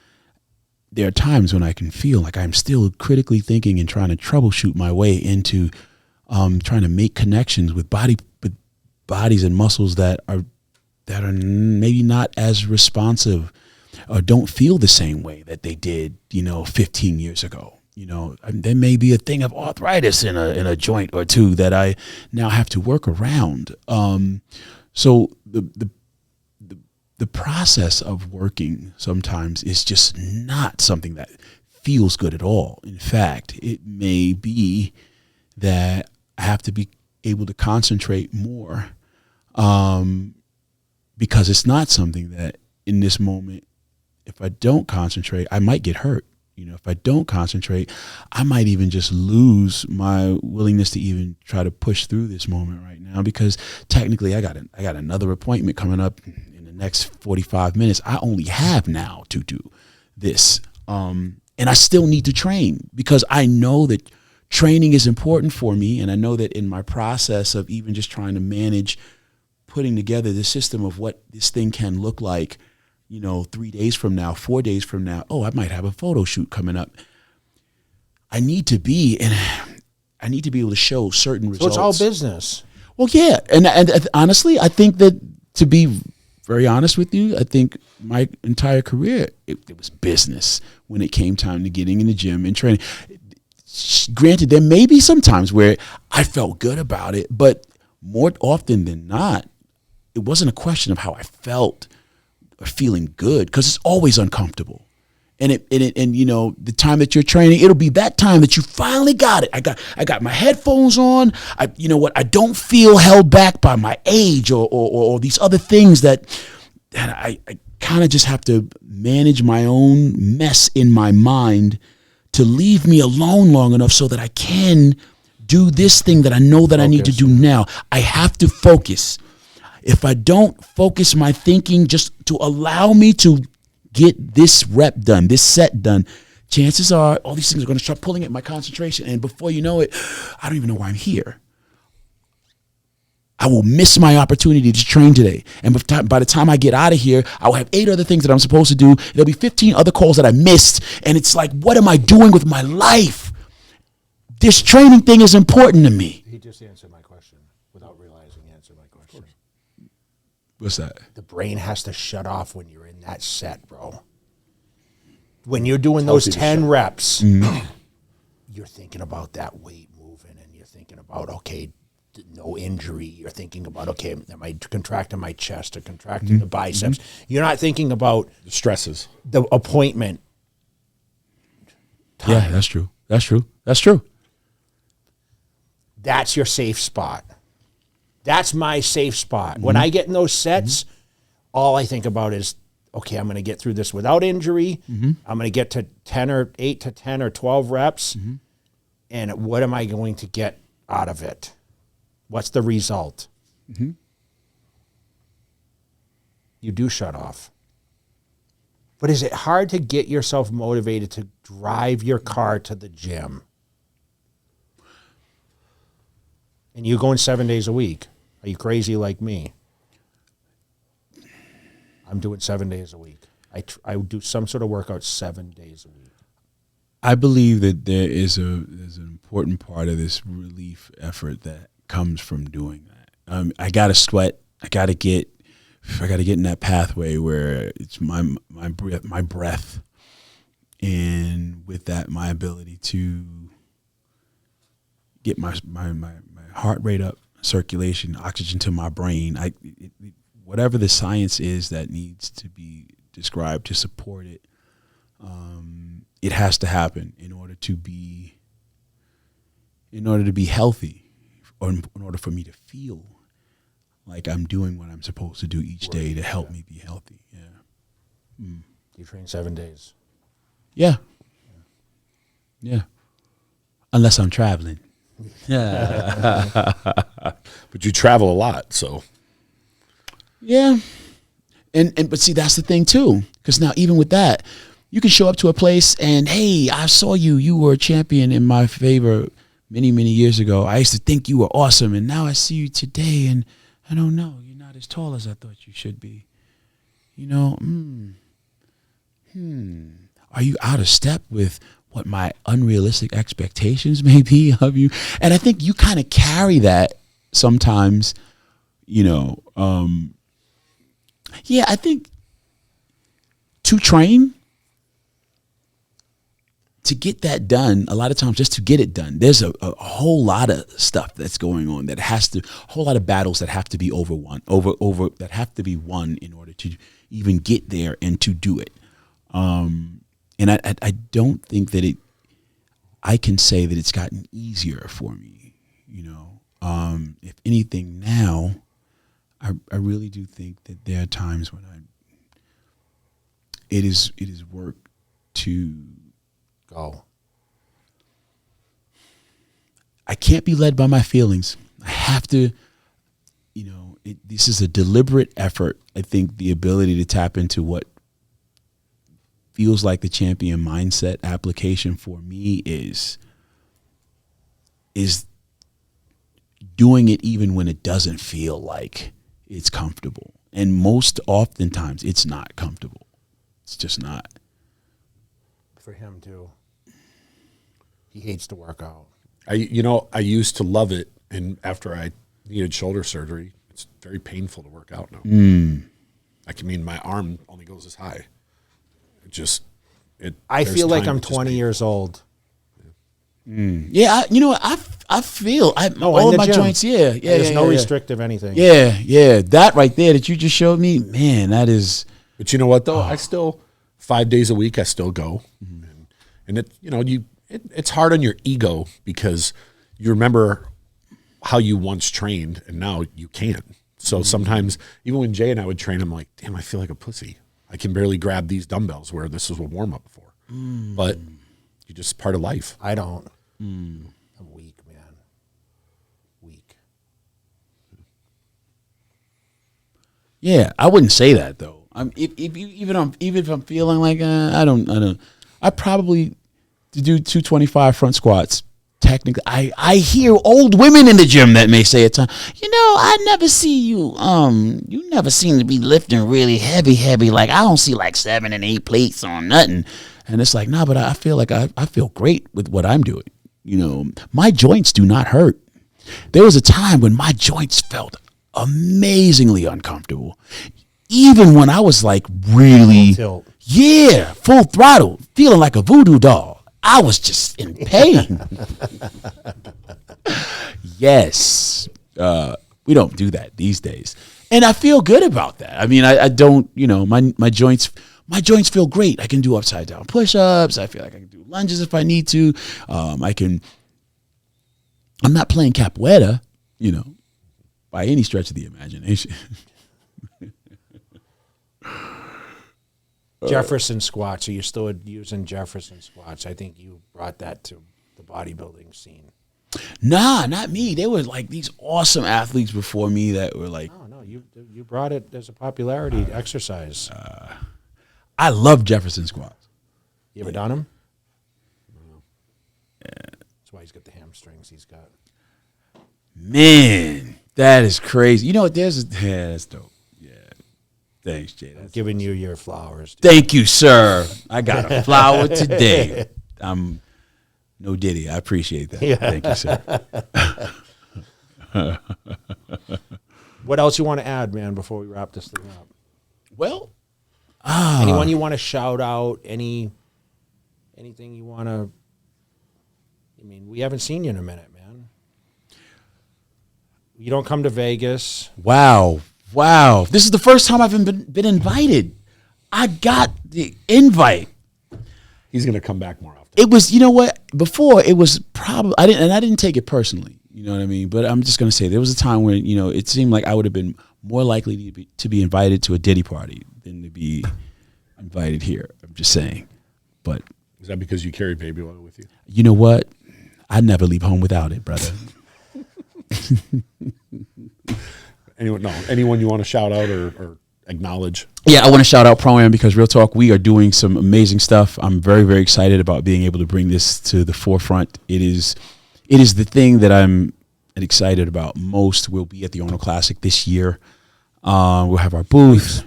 there are times when I can feel like I'm still critically thinking and trying to troubleshoot my way into trying to make connections with bodies and muscles that are maybe not as responsive or don't feel the same way that they did, 15 years ago. There may be a thing of arthritis in a joint or two that I now have to work around. So the process of working sometimes is just not something that feels good at all. In fact, it may be that I have to be able to concentrate more, because it's not something that in this moment, if I don't concentrate, I might get hurt. If I don't concentrate, I might even just lose my willingness to even try to push through this moment right now, because technically I got another appointment coming up in the next 45 minutes. I only have now to do this. And I still need to train, because I know that training is important for me. And I know that in my process of even just trying to manage putting together the system of what this thing can look like, 3 days from now, 4 days from now, I might have a photo shoot coming up. I need to be able to show certain results. So it's all business. Well, yeah. And honestly, I think that, to be very honest with you, I think my entire career, it was business when it came time to getting in the gym and training. Granted, there may be some times where I felt good about it, but more often than not, it wasn't a question of how I felt or feeling good, because it's always uncomfortable. And you know, the time that you're training, it'll be that time that you finally got it. I got my headphones on. You know what? I don't feel held back by my age or these other things that I kind of just have to manage my own mess in my mind to leave me alone long enough so that I can do this thing that I know that I need to do now. I have to focus. If I don't focus my thinking just to allow me to get this rep done, this set done, chances are all these things are going to start pulling at my concentration. And before you know it, I don't even know why I'm here. I will miss my opportunity to train today. And by the time I get out of here, I'll have 8 other things that I'm supposed to do. There'll be 15 other calls that I missed. And it's like, what am I doing with my life? This training thing is important to me. He just answered my question without realizing he answered my question. What's that? The brain has to shut off when you're in that set, bro. When you're doing those 10 reps, you're thinking about that weight moving, and you're thinking about, okay, no injury. You're thinking about, okay, am I contracting my chest or contracting the biceps? You're not thinking about The stresses. the appointment. Yeah, that's true. That's true. That's true. That's your safe spot. That's my safe spot. When I get in those sets, all I think about is, okay, I'm going to get through this without injury. I'm going to get to 8 to 10 or 12 reps. And what am I going to get out of it? What's the result? You do shut off. But is it hard to get yourself motivated to drive your car to the gym? And you're going 7 days a week. Are you crazy like me? I'm doing 7 days a week. I do some sort of workout 7 days a week. I believe that there's an important part of this relief effort that comes from doing that. I got to sweat. I got to get in that pathway where it's my breath, and with that, my ability to get my heart rate up, circulation, oxygen to my brain. Whatever the science is that needs to be described to support it, it has to happen in order to be healthy, or in order for me to feel like I'm doing what I'm supposed to do each day to help me be healthy. Yeah. You train 7 days. Yeah. Unless I'm traveling. But you travel a lot, so. Yeah. But see, that's the thing too. Because now even with that, you can show up to a place and, hey, I saw you were a champion in my favor many, many years ago. I used to think you were awesome, and now I see you today and I don't know, you're not as tall as I thought you should be. You know, are you out of step with what my unrealistic expectations may be of you? And I think you kind of carry that sometimes, you know. I think to train, to get that done, a lot of times just to get it done, there's a whole lot of stuff that's going on that a whole lot of battles that have to be that have to be won in order to even get there and to do it. And I don't think that I can say that it's gotten easier for me, you know. If anything now, I really do think that there are times when it is work to go. I can't be led by my feelings. I have to, you know, this is a deliberate effort. I think the ability to tap into what feels like the champion mindset application for me is doing it even when it doesn't feel like it's comfortable. And most oftentimes it's not comfortable. It's just not. For him too. He hates to work out. I used to love it, and after I needed shoulder surgery, it's very painful to work out now. My arm only goes as high. I feel like I'm 20 years old. Yeah, I feel all of my gym. joints. Yeah. There's no restrictive anything. Yeah. That right there that you just showed me, man, that is. But you know what though? I still 5 days a week, I still go. And it, it's hard on your ego because you remember how you once trained and now you can't. So sometimes, even when Jay and I would train, I'm like, damn, I feel like a pussy. I can barely grab these dumbbells where this was a warm up before. But you're just part of life. I don't. I'm weak, man. Weak. Yeah, I wouldn't say that though. Even if I'm feeling like I probably to do 225 front squats. Technically, I hear old women in the gym that may say at times, I never see you. You never seem to be lifting really heavy. Like I don't see like 7 and 8 plates on nothing. And it's like, nah, but I feel like I feel great with what I'm doing. My joints do not hurt. There was a time when my joints felt amazingly uncomfortable. Even when I was like really, full throttle, feeling like a voodoo doll. I was just in pain. Yes. We don't do that these days. And I feel good about that. I mean, I don't, my joints feel great. I can do upside down push-ups. I feel like I can do lunges if I need to. I'm not playing capoeira, by any stretch of the imagination. Jefferson squats. Are you still using Jefferson squats? I think you brought that to the bodybuilding scene. Nah, not me. There were like these awesome athletes before me that were like. No, you brought it as a popularity exercise. I love Jefferson squats. You ever done them? No. Yeah. That's why he's got the hamstrings he's got. Man, that is crazy. That's dope. Thanks, Jay. I'm giving you your flowers. Dude. Thank you, sir. I got a flower today. I'm no Diddy. I appreciate that. Yeah. Thank you, sir. What else you want to add, man, before we wrap this thing up? Well, anyone you want to shout out? Anything you want to? I mean, we haven't seen you in a minute, man. You don't come to Vegas. Wow. This is the first time I've been invited. I got the invite. He's going to come back more often. It was, before it was probably, I didn't take it personally. You know what I mean? But I'm just going to say there was a time when, it seemed like I would have been more likely to be invited to a Diddy party than to be invited here. I'm just saying. But is that because you carry baby oil with you? You know what? I never leave home without it, brother. Anyone you want to shout out or acknowledge? Yeah, I want to shout out Pro-Am because real talk, we are doing some amazing stuff. I'm very, very excited about being able to bring this to the forefront. It is the thing that I'm excited about most. We'll be at the Ono Classic this year. We'll have our booth.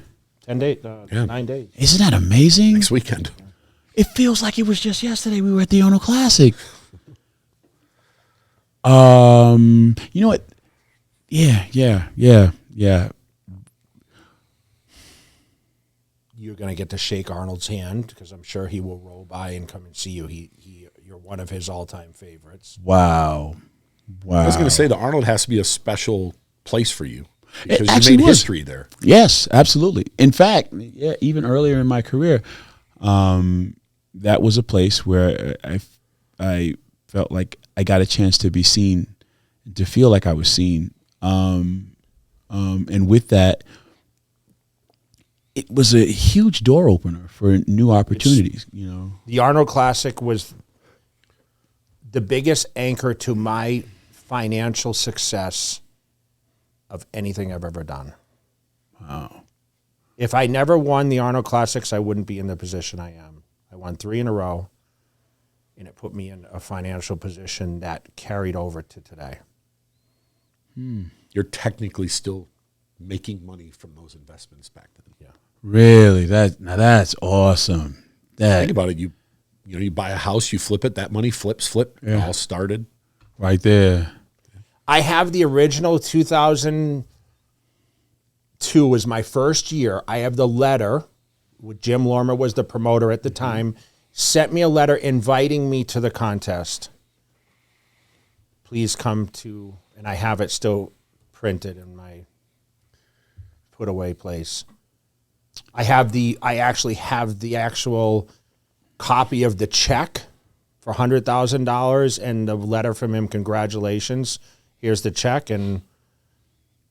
9 days. Isn't that amazing? Next weekend. It feels like it was just yesterday we were at the Ono Classic. You know what? Yeah. You're going to get to shake Arnold's hand because I'm sure he will roll by and come and see you. You're one of his all-time favorites. Wow. I was going to say the Arnold has to be a special place for you because you made history there. Yes, absolutely. In fact, even earlier in my career, that was a place where I felt like I got a chance to be seen, to feel like I was seen. And with that, it was a huge door opener for new opportunities. The Arnold Classic was the biggest anchor to my financial success of anything I've ever done. Wow. If I never won the Arnold Classics, I wouldn't be in the position I am. I won 3 in a row, and it put me in a financial position that carried over to today. You're technically still making money from those investments back then. Yeah. Really? That's awesome. Think about it. You buy a house, you flip it, that money flip. Yeah. It all started right there. I have the original 2002 was my first year. I have the letter. Jim Lormer was the promoter at the time. Sent me a letter inviting me to the contest. Please come to, and I have it still printed in my put away place. I actually have the actual copy of the check for $100,000 and the letter from him. Congratulations. Here's the check. And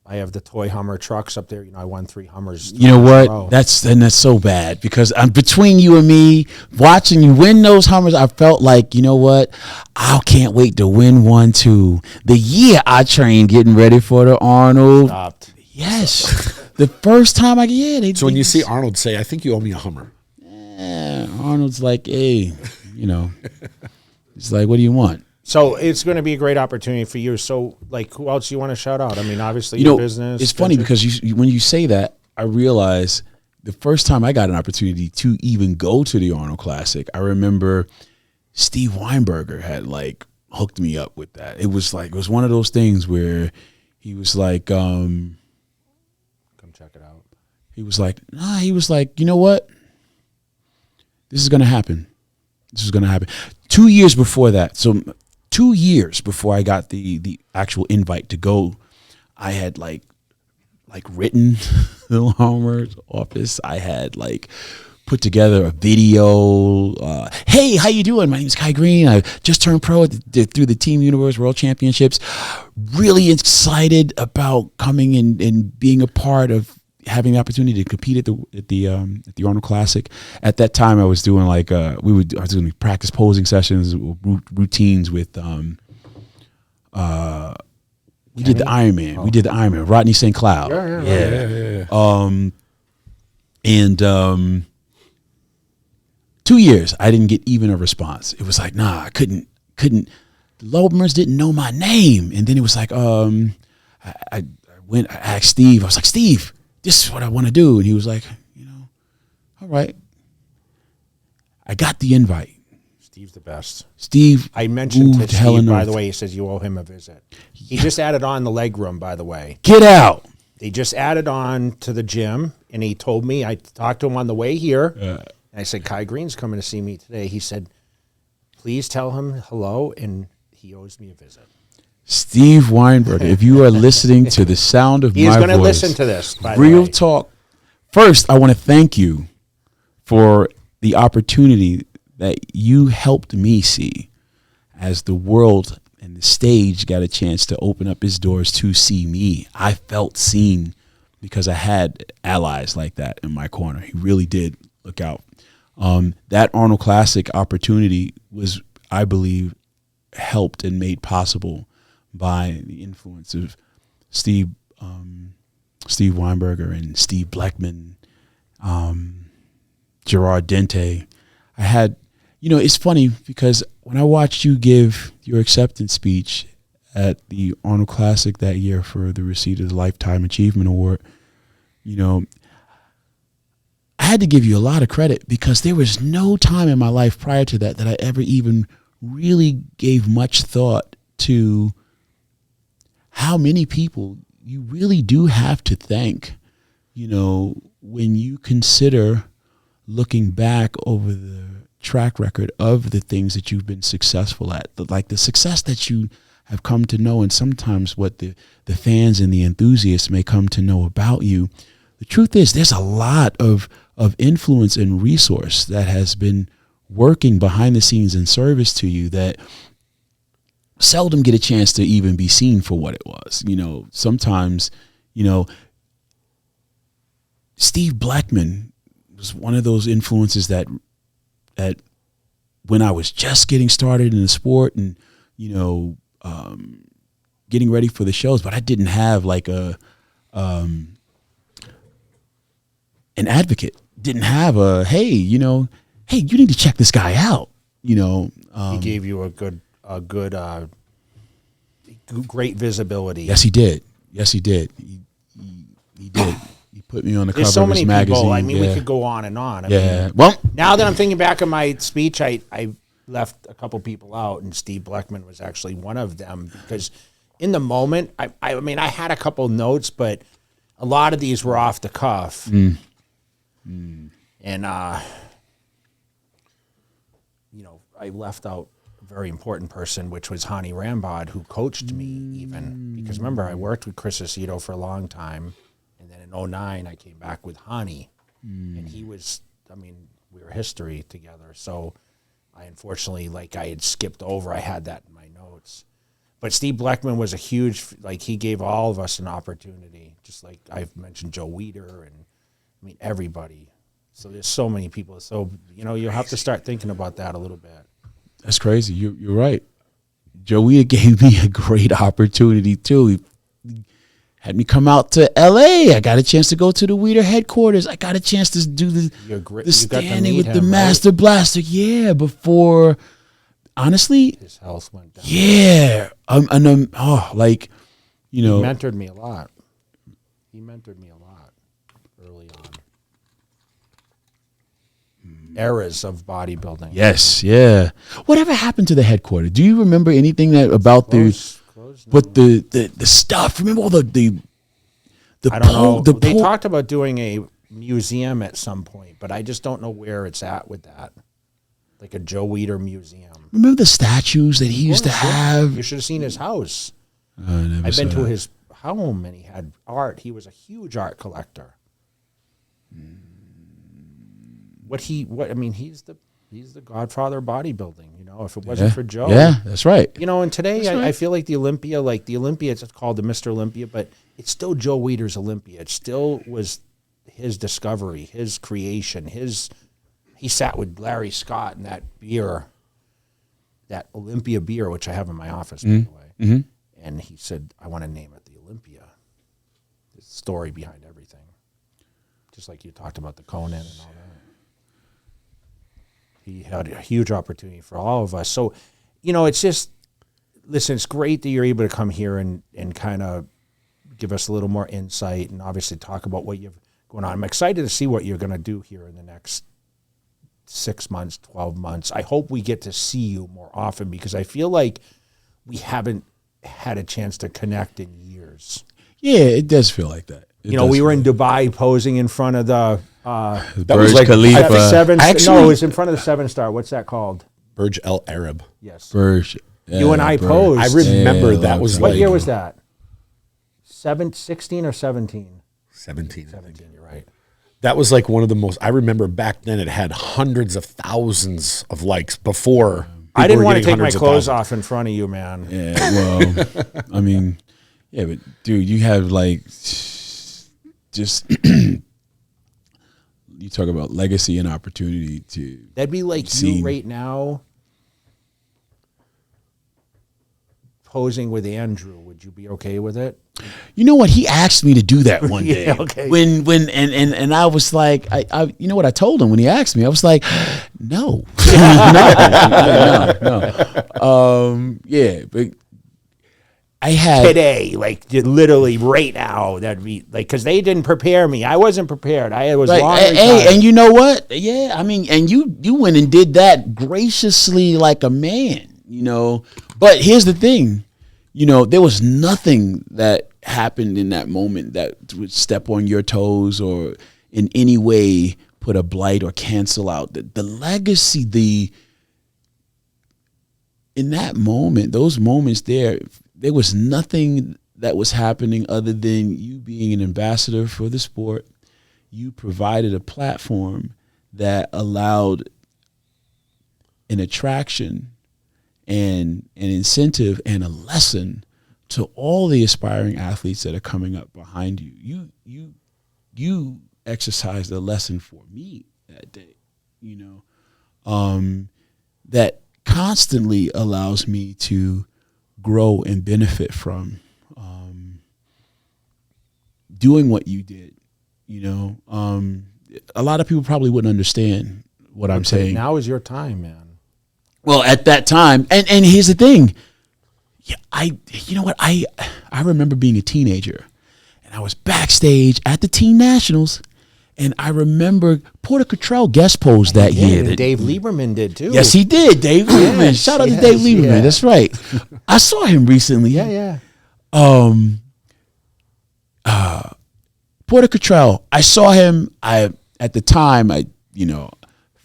I have the toy Hummer trucks up there. You know, I won 3 Hummers. You know what? That's so bad because between you and me, watching you win those Hummers, I felt like, you know what? I can't wait to win one too. The year I trained getting ready for the Arnold. Stopped. Yes. The first time So when you see Arnold, say, I think you owe me a Hummer. Arnold's like, hey, you know, he's like, what do you want? So it's going to be a great opportunity for you. So, like, who else you want to shout out? I mean, obviously, You your know, business. it's funny because when you say that, I realize the first time I got an opportunity to even go to the Arnold Classic, I remember Steve Weinberger had like hooked me up with that. It was one of those things where he was like, come check it out. he was like, you know what? This is going to happen. This is going to happen. 2 years before that, so 2 years before I got the actual invite to go, I had like written the Homer's office. I had like put together a video. Hey, how you doing? My name's Kai Greene. I just turned pro through the Team Universe World Championships. Really excited about coming and being a part of having the opportunity to compete at the Arnold Classic. At that time, I was doing like I was doing practice posing sessions, routines with we did the Ironman. We did the Ironman. Rodney St. Cloud. Yeah. And 2 years, I didn't get even a response. It was like, nah, I couldn't. The Lobmers didn't know my name, and then it was like, I asked Steve. I was like, Steve, this is what I want to do, and he was like, you know, all right. I got the invite. Steve's the best. Steve, I mentioned to Steve, by the North. way, he says you owe him a visit. He just added on the leg room, by the way. Get out. They just added on to the gym, and he told me, I talked to him on the way here, and I said, Kai Greene's coming to see me today. He said, please tell him hello, and he owes me a visit. Steve Weinberger, if you are listening to the sound of my voice. He's going to listen to this, by the way. Real talk. First, I want to thank you for the opportunity that you helped me see as the world and the stage got a chance to open up its doors to see me. I felt seen because I had allies like that in my corner. He really did look out. That Arnold Classic opportunity was, I believe, helped and made possible by the influence of Steve Weinberger and Steve Bleckman, Gerard Dente. I had, you know, it's funny because when I watched you give your acceptance speech at the Arnold Classic that year for the receipt of the Lifetime Achievement Award, you know, I had to give you a lot of credit because there was no time in my life prior to that I ever even really gave much thought to how many people you really do have to thank, you know, when you consider looking back over the track record of the things that you've been successful at, like the success that you have come to know, and sometimes what the fans and the enthusiasts may come to know about you. The truth is there's a lot of influence and resource that has been working behind the scenes in service to you that seldom get a chance to even be seen for what it was. You know, sometimes, you know, Steve Bleckman was one of those influences that when I was just getting started in the sport and, you know, getting ready for the shows, but I didn't have like an advocate, didn't have hey, you need to check this guy out. You know, he gave you a great visibility. Yes, he did. He did. He did. He put me on the cover so of his many magazine. people. I mean, yeah. we could go on and on. I yeah. mean, Well, now that I'm thinking back on my speech, I left a couple people out, and Steve Bleckman was actually one of them because in the moment, I mean, I had a couple notes, but a lot of these were off the cuff. And, you know, I left out a very important person, which was Hani Rambod, who coached me even. Because remember, I worked with Chris Aceto for a long time. And then in 2009, I came back with Hani. And he was, I mean, we were history together. So I unfortunately, like I had skipped over, I had that in my notes. But Steve Bleckman was a huge, like he gave all of us an opportunity, just like I've mentioned Joe Weider and I mean, everybody. So there's so many people. So, you know, you'll have to start thinking about that a little bit. That's crazy. You're right. Joe Weider gave me a great opportunity too. He had me come out to L.A. I got a chance to go to the Weider headquarters. I got a chance to do the standing with the Master Blaster. Yeah, before, honestly, his health went down. Yeah, like, you know, he mentored me a lot. Early on. Eras of bodybuilding. Yes, yeah. Whatever happened to the headquarters? Do you remember anything that about Closed but the stuff? Remember all the I don't know. They talked about doing a museum at some point, but I just don't know where it's at with that. Like a Joe Weider museum. Remember the statues that he used to have? You should have seen his house. I've been to his home and he had art. He was a huge art collector. I mean, he's the godfather of bodybuilding, you know, if it wasn't for Joe. Yeah, that's right. You know, and today I feel like the Olympia, it's called the Mr. Olympia, but it's still Joe Weider's Olympia. It still was his discovery, his creation, he sat with Larry Scott in that beer, that Olympia beer, which I have in my office, by the way. Mm-hmm. And he said, I want to name it the Olympia. The story behind everything. Just like you talked about the Conan and all that. He had a huge opportunity for all of us. So, you know, it's just, listen, it's great that you're able to come here and kind of give us a little more insight and obviously talk about what you've going on. I'm excited to see what you're going to do here in the next 6 months, 12 months. I hope we get to see you more often because I feel like we haven't had a chance to connect in years. Yeah, it does feel like that. We were in Dubai posing in front of the that was like Khalifa. At the it was in front of the 7-star. What's that called? Burj Al Arab. Yes. Burj. Yeah, you and I posed. I remember that was what like, year was that? 16 or 17? 17. 17, you're right. That was like one of the most, I remember back then it had hundreds of thousands of likes before. I didn't want to take my clothes off in front of you, man. Yeah, well, I mean, yeah, but dude, you have like just you talk about legacy and opportunity to. That'd be like you right now posing with Andrew. Would you be okay with it? You know what? He asked me to do that one day. Yeah, okay. And I was like, I you know what I told him when he asked me? I was like, no. No. Yeah, but I had today, like literally right now, that'd be like, because they didn't prepare me. I wasn't prepared. I was long. Hey, and you know what? Yeah, I mean, and you went and did that graciously like a man, you know. But here's the thing, you know, there was nothing that happened in that moment that would step on your toes or in any way put a blight or cancel out the legacy. In that moment, those moments there was nothing that was happening other than you being an ambassador for the sport. You provided a platform that allowed an attraction and an incentive and a lesson to all the aspiring athletes that are coming up behind you. You exercised a lesson for me that day, you know, that constantly allows me to grow and benefit from doing what you did, you know. A lot of people probably wouldn't understand what I'm saying. Now is your time, man. Well, at that time, and here's the thing. Yeah, you know what? I remember being a teenager, and I was backstage at the Teen Nationals, and I remember Porter Cottrell guest posed that year. And Dave Lieberman did too. Yes, he did. Dave Lieberman. Shout out to Dave Lieberman. Yeah. That's right. I saw him recently. Yeah. Porter Cottrell. I saw him. At the time,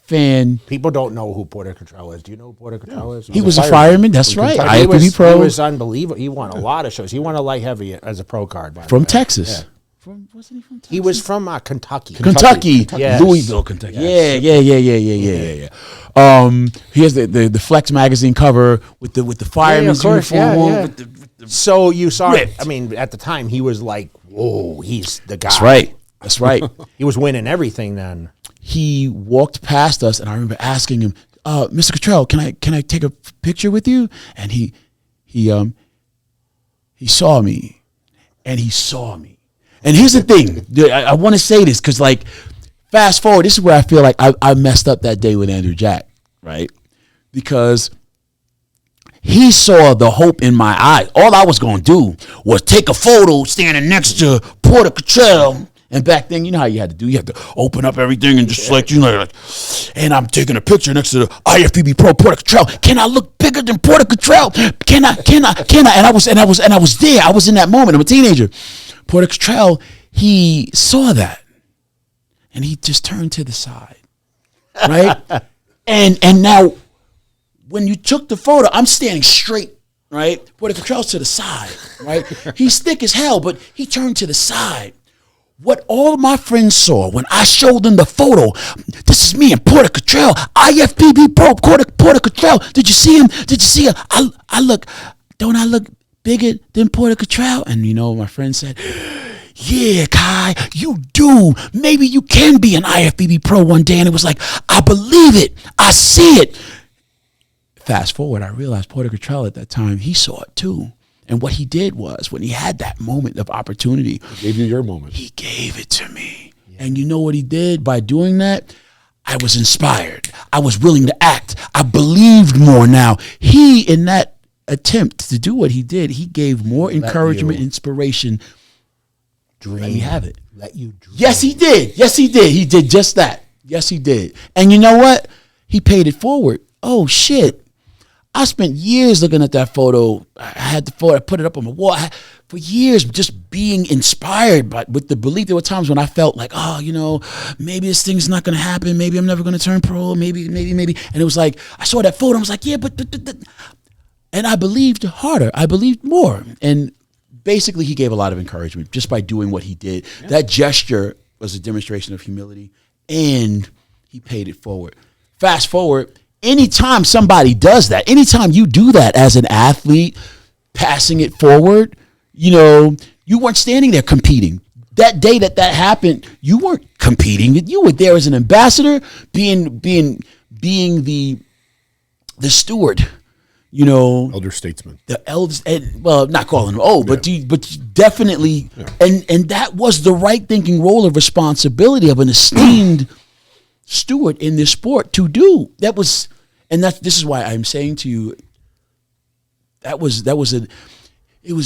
fan. People don't know who Porter Cottrell is. Do you know who Porter Cottrell is? He was a fireman. That's right. IFBB Pro. He was unbelievable. He won a lot of shows. He won a light heavy as a pro card. From Texas. Wasn't he from Texas? He was from Kentucky. Kentucky. Yes. Louisville, Kentucky. Yes. Yeah. He has the Flex magazine cover with the fireman's uniform on. With the so you saw it. ripped. I mean, at the time, he was like, whoa, he's the guy. That's right. He was winning everything then. He walked past us, and I remember asking him, "Mr. Cutler, can I take a picture with you?" And he saw me, and he saw me. And here's the thing, I want to say this because, like, fast forward, this is where I feel like I messed up that day with Andrew Jack, right? Because he saw the hope in my eyes. All I was going to do was take a photo standing next to Porter Cutler. And back then, you know how you had to do? You had to open up everything and just like, and I'm taking a picture next to the IFBB Pro Porter Cutler. Can I look bigger than Porter Cutler? Can I? And I was there. I was in that moment. I'm a teenager. Porter Cutler, he saw that, and he just turned to the side, right? and now, when you took the photo, I'm standing straight, right? Porter Cutler's to the side, right? He's thick as hell, but he turned to the side. What all of my friends saw when I showed them the photo, this is me and Porter Cutler, IFBB Pro Porter Cutler. Did you see him? Don't I look bigger than Porter Cutler? And my friend said, yeah, Kai, you do. Maybe you can be an IFBB Pro one day. And it was like, I believe it. I see it. Fast forward, I realized Porter Cutler at that time, he saw it too. And what he did was, when he had that moment of opportunity, He gave you your moment. He gave it to me. Yeah. And you know what he did by doing that? I was inspired. I was willing to act. I believed more now. He, in that attempt to do what he did, he gave more encouragement, inspiration. Dream. Let me have it. Let you dream. Yes, he did. He did just that. Yes, he did. And you know what? He paid it forward. Oh, shit. I spent years looking at that photo. I had the photo. I put it up on my wall. For years, just being inspired with the belief. There were times when I felt like, maybe this thing's not going to happen. Maybe I'm never going to turn pro. Maybe. And it was like, I saw that photo. I was like, yeah, but. And I believed harder. I believed more. And basically, he gave a lot of encouragement just by doing what he did. Yeah. That gesture was a demonstration of humility, and he paid it forward. Fast forward. Anytime somebody does that, anytime you do that as an athlete, passing it forward, you weren't standing there competing. That day that happened, you weren't competing. You were there as an ambassador, being the steward, elder statesman. The eldest, not calling him old, but definitely, and that was the right thinking role of responsibility of an esteemed steward in this sport to do. This is why I'm saying to you, it was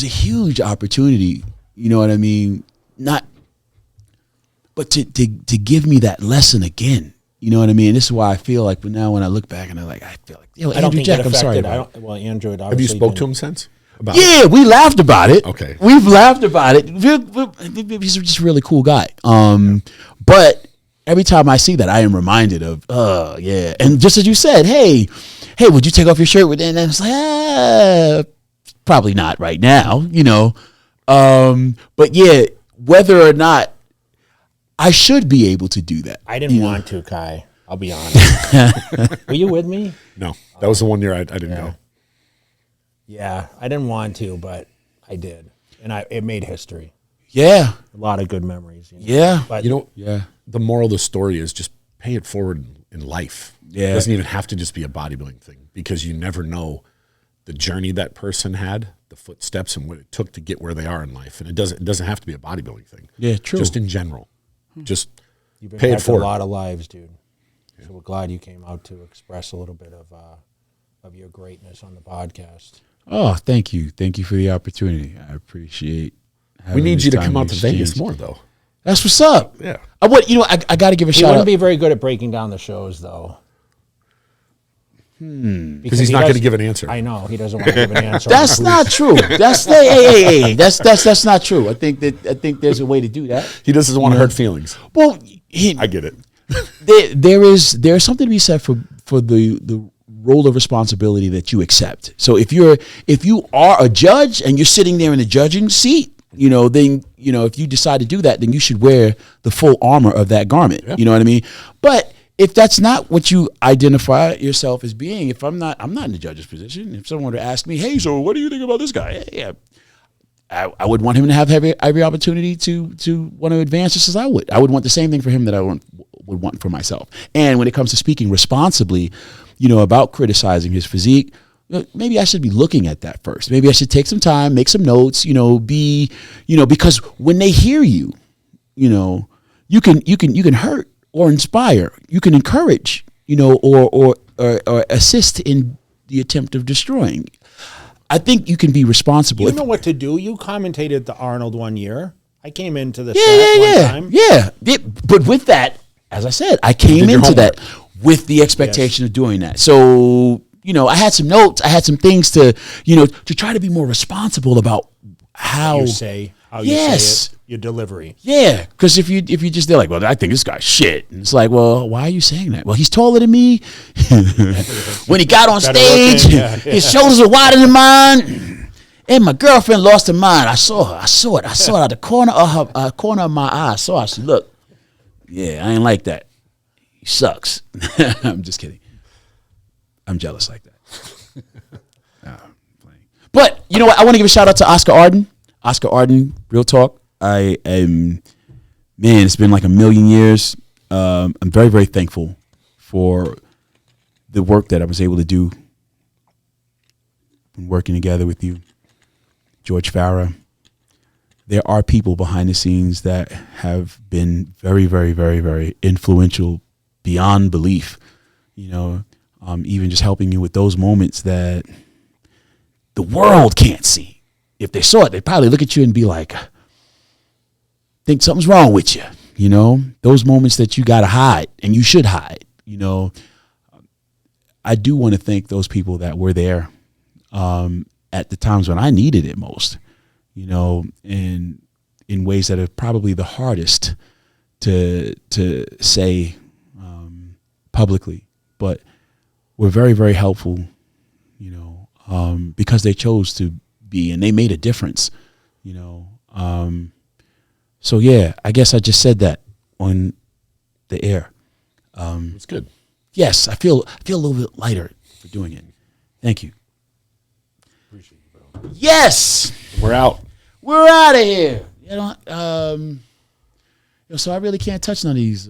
a huge opportunity. You know what I mean? But to give me that lesson again. You know what I mean? This is why I feel like, but now when I look back and I feel like, I don't think Jack, I'm sorry. Andrew had Have you spoke to him since? We laughed about it. Okay. We've laughed about it. He's just a really cool guy. But every time I see that, I am reminded of, yeah. And just as you said, hey, would you take off your shirt? And it's like, probably not right now, But yeah, whether or not I should be able to do that. I didn't want to, Kai. I'll be honest. Were you with me? No. That was the one year I didn't go. Yeah, I didn't want to, but I did. And it made history. Yeah. A lot of good memories. Yeah. But the moral of the story is just pay it forward in life. Yeah. It doesn't even have to just be a bodybuilding thing, because you never know the journey that person had, the footsteps, and what it took to get where they are in life. And it doesn't have to be a bodybuilding thing. Yeah, true. Just in general. Just you've pay it impacted forward. a lot of lives, dude. So we're glad you came out to express a little bit of your greatness on the podcast. Oh, thank you. Thank you for the opportunity. I appreciate we need you to come out to Vegas more, though. That's what's up. Yeah. I got to give a shout out. He wouldn't be very good at breaking down the shows, though. Because he's not going to give an answer. I know. He doesn't want to give an answer. That's not true. That's That's not true. I think there's a way to do that. He doesn't want to hurt feelings. Well, I get it. There's something to be said for the role of responsibility that you accept. So if you are a judge and you're sitting there in the judging seat, then, if you decide to do that, then you should wear the full armor of that garment. Yeah. You know what I mean? But if that's not what you identify yourself as being, if I'm not in the judge's position. If someone were to ask me, hey, so what do you think about this guy? Yeah, I would want him to have every opportunity to want to advance just as I would. I would want the same thing for him that I would want for myself. And when it comes to speaking responsibly, about criticizing his physique, maybe I should be looking at that first. Maybe I should take some time, make some notes, because when they hear you, you can hurt or inspire, you can encourage, or assist in the attempt of destroying. I think you can be responsible. You know what to do. You commentated the Arnold one year. I came into the set one time. Yeah. But with that, as I said, I came into that with the expectation of doing that. So, I had some notes. I had some things to try to be more responsible about how you say it, your delivery. Yeah, because if you just, they're like, well, I think this guy's shit. And it's like, well, why are you saying that? Well, he's taller than me. When he got on stage, his shoulders are wider than mine. And my girlfriend lost her mind. I saw her. I saw it out the corner of my eye. I saw her. She looked. Yeah, I ain't like that. He sucks. I'm just kidding. I'm jealous like that. But you know what? I want to give a shout out to Oscar Arden. Oscar Arden, real talk. It's been like a million years. I'm very, very thankful for the work that I was able to do when working together with you, George Farah. There are people behind the scenes that have been very, very, very, very influential beyond belief. Even just helping you with those moments that the world can't see. If they saw it, they'd probably look at you and be like, think something's wrong with you. Those moments that you got to hide and you should hide. I do want to thank those people that were there at the times when I needed it most, in ways that are probably the hardest to say publicly, but were very, very helpful, because they chose to be, and they made a difference, So yeah, I guess I just said that on the air. It's good. Yes, I feel a little bit lighter for doing it. Thank you. Appreciate you, bro. Yes, We're out. We're out of here. So I really can't touch none of these.